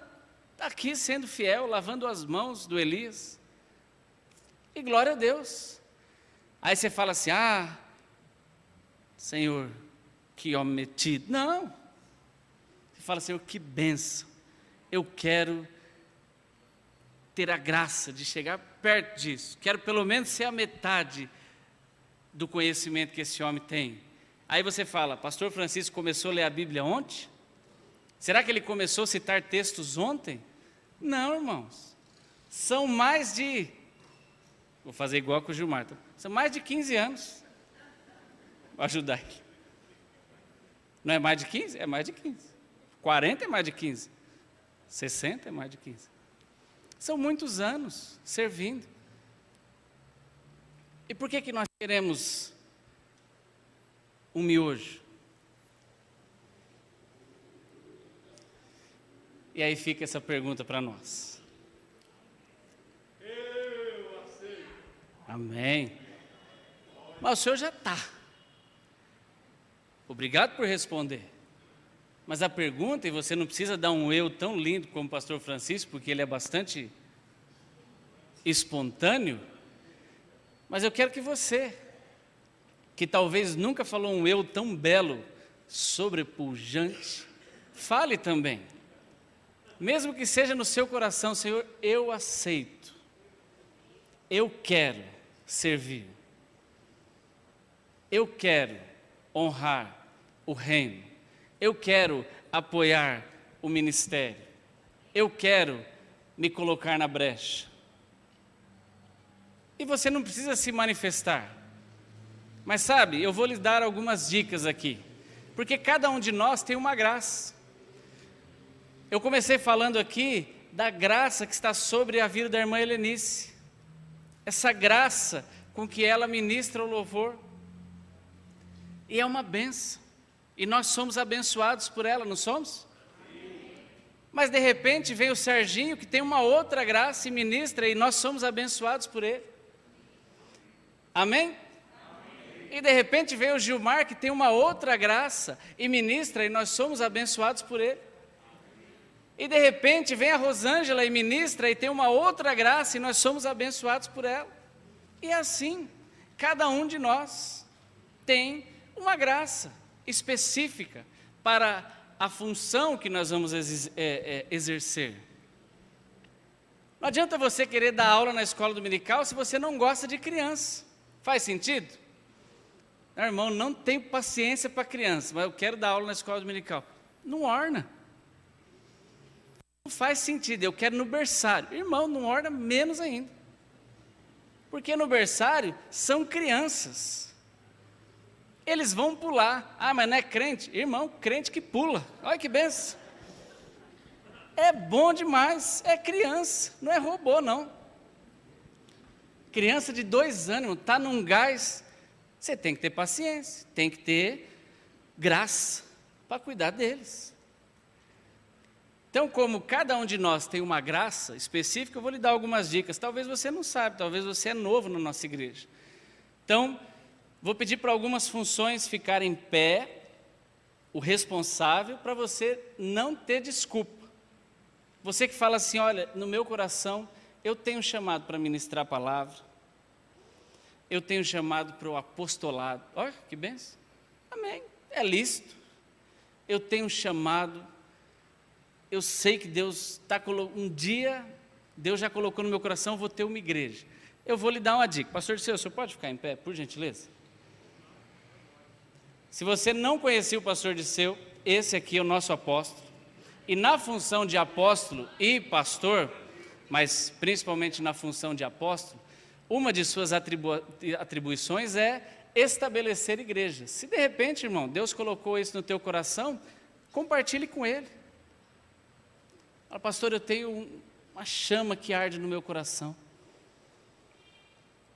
está aqui sendo fiel, lavando as mãos do Elias, e glória a Deus. Aí você fala assim, Senhor, que homem metido. Não, você fala, Senhor, que bênção, eu quero ter a graça de chegar perto disso, quero pelo menos ser a metade do conhecimento que esse homem tem. Aí você fala, pastor Francisco começou a ler a Bíblia ontem? Será que ele começou a citar textos ontem? Não, irmãos. São mais de... Vou fazer igual com o Gilmar. São mais de 15 anos. Vou ajudar aqui. Não é mais de 15? É mais de 15. 40 é mais de 15. 60 é mais de 15. São muitos anos servindo. E por que nós queremos um miojo? E aí fica essa pergunta para nós. Eu aceito. Amém. Mas o senhor já está. Obrigado por responder. Mas a pergunta, e você não precisa dar um eu tão lindo como o pastor Francisco, porque ele é bastante espontâneo, mas eu quero que você, que talvez nunca falou um eu tão belo, sobrepujante, fale também. Mesmo que seja no seu coração, Senhor, eu aceito. Eu quero servir. Eu quero honrar o reino. Eu quero apoiar o ministério. Eu quero me colocar na brecha. E você não precisa se manifestar. Mas sabe, eu vou lhes dar algumas dicas aqui. Porque cada um de nós tem uma graça. Eu comecei falando aqui da graça que está sobre a vida da irmã Helenice. Essa graça com que ela ministra o louvor. E é uma bênção. E nós somos abençoados por ela, não somos? Mas de repente vem o Serginho que tem uma outra graça e ministra e nós somos abençoados por ele. Amém? E de repente vem o Gilmar que tem uma outra graça e ministra e nós somos abençoados por ele. E de repente vem a Rosângela e ministra e tem uma outra graça e nós somos abençoados por ela. E assim, cada um de nós tem uma graça específica para a função que nós vamos exercer. Não adianta você querer dar aula na escola dominical se você não gosta de criança. Faz sentido? Não, irmão, não tenho paciência para criança, mas eu quero dar aula na escola dominical. Não orna. Não faz sentido, eu quero no berçário. Irmão, não orna menos ainda. Porque no berçário são crianças. Eles vão pular. Ah, mas não é crente? Irmão, crente que pula. Olha que benção. É bom demais. É criança, não é robô, não. Criança de 2 anos, está num gás. Você tem que ter paciência, tem que ter graça para cuidar deles. Então, como cada um de nós tem uma graça específica, eu vou lhe dar algumas dicas. Talvez você não saiba, talvez você é novo na nossa igreja. Então, vou pedir para algumas funções ficarem em pé, o responsável, para você não ter desculpa. Você que fala assim, olha, no meu coração, eu tenho chamado para ministrar a palavra, eu tenho chamado para o apostolado. Olha, que benção. Amém. É lícito. Eu tenho chamado, eu sei que Deus está colocando, um dia, Deus já colocou no meu coração, vou ter uma igreja. Eu vou lhe dar uma dica. Pastor Disseu, o senhor pode ficar em pé, por gentileza? Se você não conhecia o pastor Disseu, esse aqui é o nosso apóstolo. E na função de apóstolo e pastor, mas principalmente na função de apóstolo, uma de suas atribuições é estabelecer igrejas. Se de repente, irmão, Deus colocou isso no teu coração, compartilhe com ele. Fala, pastor, eu tenho uma chama que arde no meu coração.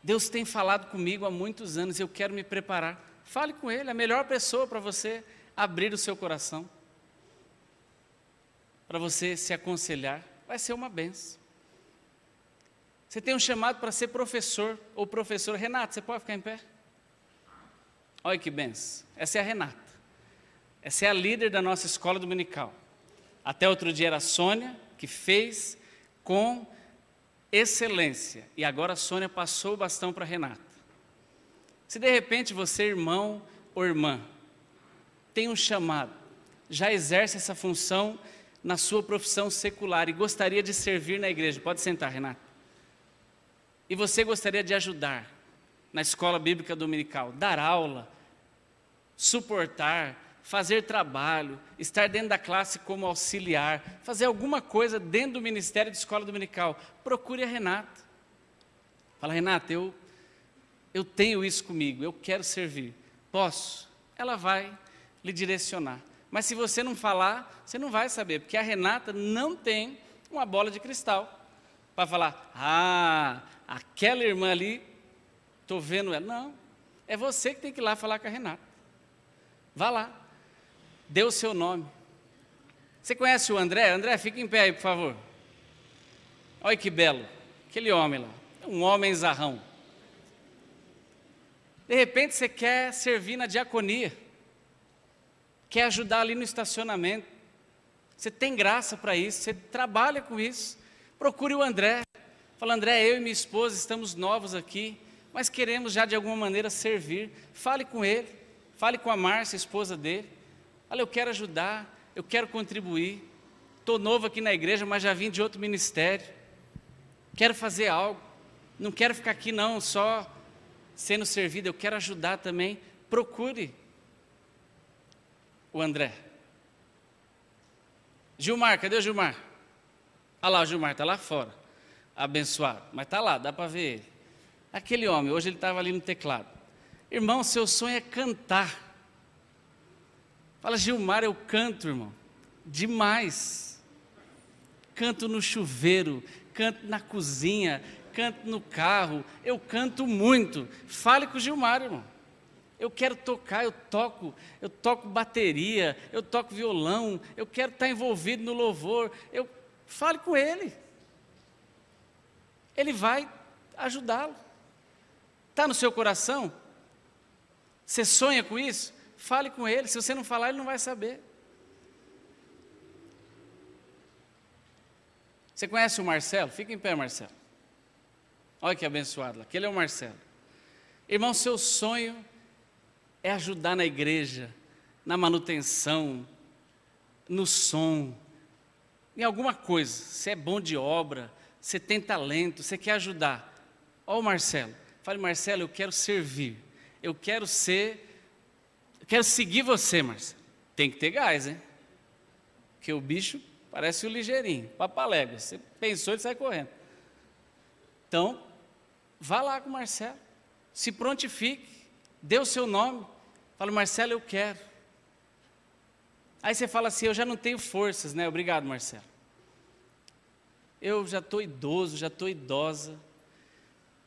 Deus tem falado comigo há muitos anos, eu quero me preparar. Fale com ele, a melhor pessoa para você abrir o seu coração, para você se aconselhar, vai ser uma benção. Você tem um chamado para ser professor ou professora. Renata, você pode ficar em pé? Olha que benção. Essa é a Renata. Essa é a líder da nossa escola dominical. Até outro dia era a Sônia, que fez com excelência. E agora a Sônia passou o bastão para a Renata. Se de repente você, irmão ou irmã, tem um chamado, já exerce essa função na sua profissão secular e gostaria de servir na igreja, pode sentar, Renata. E você gostaria de ajudar na escola bíblica dominical, dar aula, suportar, fazer trabalho, estar dentro da classe como auxiliar, fazer alguma coisa dentro do Ministério de Escola Dominical, procure a Renata. Fala, Renata, eu tenho isso comigo, eu quero servir. Posso? Ela vai lhe direcionar. Mas se você não falar, você não vai saber, porque a Renata não tem uma bola de cristal para falar, aquela irmã ali, estou vendo ela. Não, é você que tem que ir lá falar com a Renata. Vá lá, dê o seu nome. Você conhece o André? André, fica em pé aí, por favor. Olha que belo, aquele homem lá, um homem zarrão. De repente você quer servir na diaconia, quer ajudar ali no estacionamento, você tem graça para isso, você trabalha com isso, procure o André, fala, André, eu e minha esposa estamos novos aqui, mas queremos já de alguma maneira servir, fale com ele, fale com a Márcia, esposa dele, fala, eu quero ajudar, eu quero contribuir, estou novo aqui na igreja, mas já vim de outro ministério, quero fazer algo, não quero ficar aqui não, só sendo servido, eu quero ajudar também, procure o André. Gilmar, cadê o Gilmar? Olha lá, o Gilmar está lá fora, abençoado, mas está lá, dá para ver ele. Aquele homem, hoje ele estava ali no teclado. Irmão, seu sonho é cantar. Fala, Gilmar, eu canto, irmão, demais. Canto no chuveiro, canto na cozinha, canto no carro, eu canto muito. Fale com o Gilmar, irmão. Eu quero tocar, eu toco bateria, eu toco violão, eu quero estar envolvido no louvor. Fale com ele. Ele vai ajudá-lo. Está no seu coração? Você sonha com isso? Fale com ele. Se você não falar, ele não vai saber. Você conhece o Marcelo? Fica em pé, Marcelo. Olha que abençoado. Aquele é o Marcelo. Irmão, seu sonho é ajudar na igreja, na manutenção, no som, em alguma coisa. Você é bom de obra, você tem talento, você quer ajudar. Olha o Marcelo. Fale, Marcelo, eu quero servir. Eu quero seguir você, Marcelo. Tem que ter gás, hein? Porque o bicho parece o ligeirinho, papalégua. Você pensou, ele sai correndo. Então, vá lá com o Marcelo. Se prontifique. Dê o seu nome, fala, Marcelo, eu quero. Aí você fala assim, eu já não tenho forças, né? Obrigado, Marcelo. Eu já estou idoso, já estou idosa,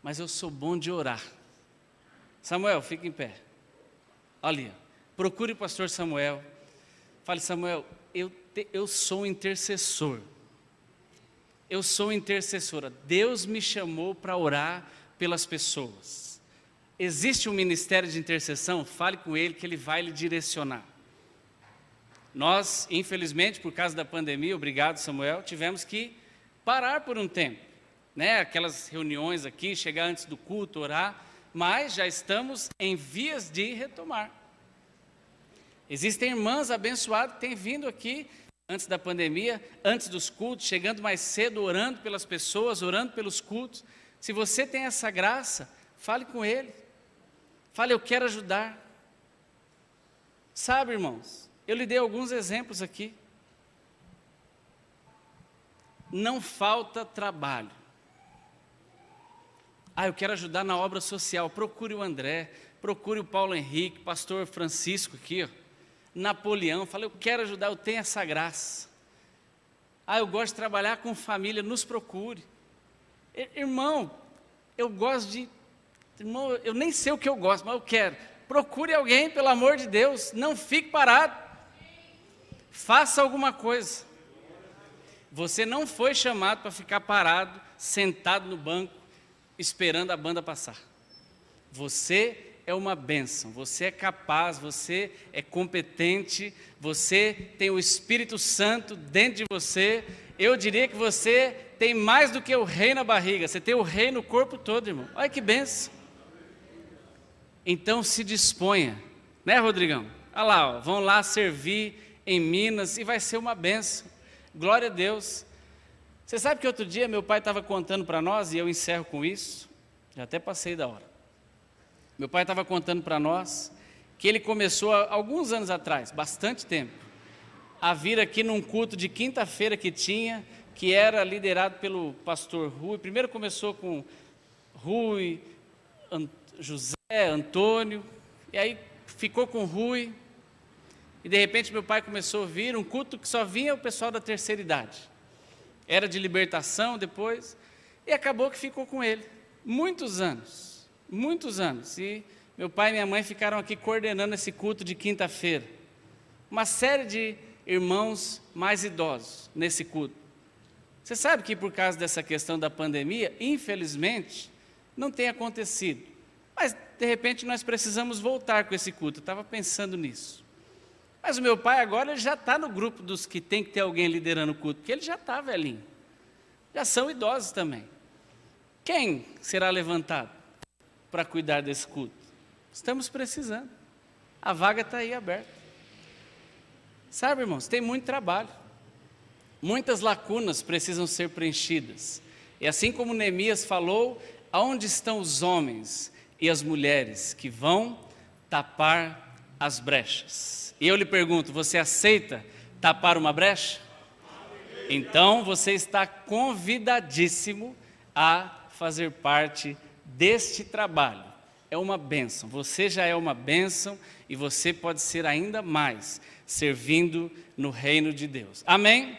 mas eu sou bom de orar. Samuel, fica em pé. Ali, procure o pastor Samuel. Fale, Samuel, eu sou um intercessor. Eu sou intercessora. Deus me chamou para orar pelas pessoas. Existe um ministério de intercessão? Fale com ele que ele vai lhe direcionar. Nós, infelizmente, por causa da pandemia, obrigado Samuel, tivemos que parar por um tempo, né? Aquelas reuniões aqui, chegar antes do culto, orar, mas já estamos em vias de retomar. Existem irmãs abençoadas que têm vindo aqui antes da pandemia, antes dos cultos, chegando mais cedo, orando pelas pessoas, orando pelos cultos. Se você tem essa graça, fale com ele. Fale, eu quero ajudar. Sabe, irmãos, eu lhe dei alguns exemplos aqui. Não falta trabalho. Eu quero ajudar na obra social. Procure o André, procure o Paulo Henrique, pastor Francisco aqui, ó, Napoleão. Fala, eu quero ajudar, eu tenho essa graça. Eu gosto de trabalhar com família, nos procure. Irmão, eu gosto de... Irmão, eu nem sei o que eu gosto, mas eu quero. Procure alguém, pelo amor de Deus. Não fique parado. Faça alguma coisa. Você não foi chamado para ficar parado, sentado no banco, esperando a banda passar. Você é uma bênção. Você é capaz, você é competente, você tem o Espírito Santo dentro de você. Eu diria que você tem mais do que o rei na barriga. Você tem o rei no corpo todo, irmão. Olha que bênção. Então se disponha, né, Rodrigão? Olha lá, ó, vão lá servir em Minas e vai ser uma bênção. Glória a Deus. Você sabe que outro dia meu pai estava contando para nós, e eu encerro com isso, já até passei da hora. Meu pai estava contando para nós que ele começou há alguns anos atrás, bastante tempo, a vir aqui num culto de quinta-feira que tinha, que era liderado pelo pastor Rui. Primeiro começou com Rui, José, Antônio, e aí ficou com Rui, e de repente meu pai começou a vir, um culto que só vinha o pessoal da terceira idade. Era de libertação depois, e acabou que ficou com ele, muitos anos, e meu pai e minha mãe ficaram aqui coordenando esse culto de quinta-feira. Uma série de irmãos mais idosos nesse culto. Você sabe que por causa dessa questão da pandemia, infelizmente, não tem acontecido. Mas, de repente, nós precisamos voltar com esse culto. Eu estava pensando nisso. Mas o meu pai agora ele já está no grupo dos que tem que ter alguém liderando o culto, porque ele já está velhinho. Já são idosos também. Quem será levantado para cuidar desse culto? Estamos precisando. A vaga está aí aberta. Sabe, irmãos, tem muito trabalho. Muitas lacunas precisam ser preenchidas. E assim como Neemias falou, aonde estão os homens e as mulheres que vão tapar as brechas? E eu lhe pergunto, você aceita tapar uma brecha? Então você está convidadíssimo a fazer parte deste trabalho. É uma bênção, você já é uma bênção e você pode ser ainda mais servindo no reino de Deus. Amém?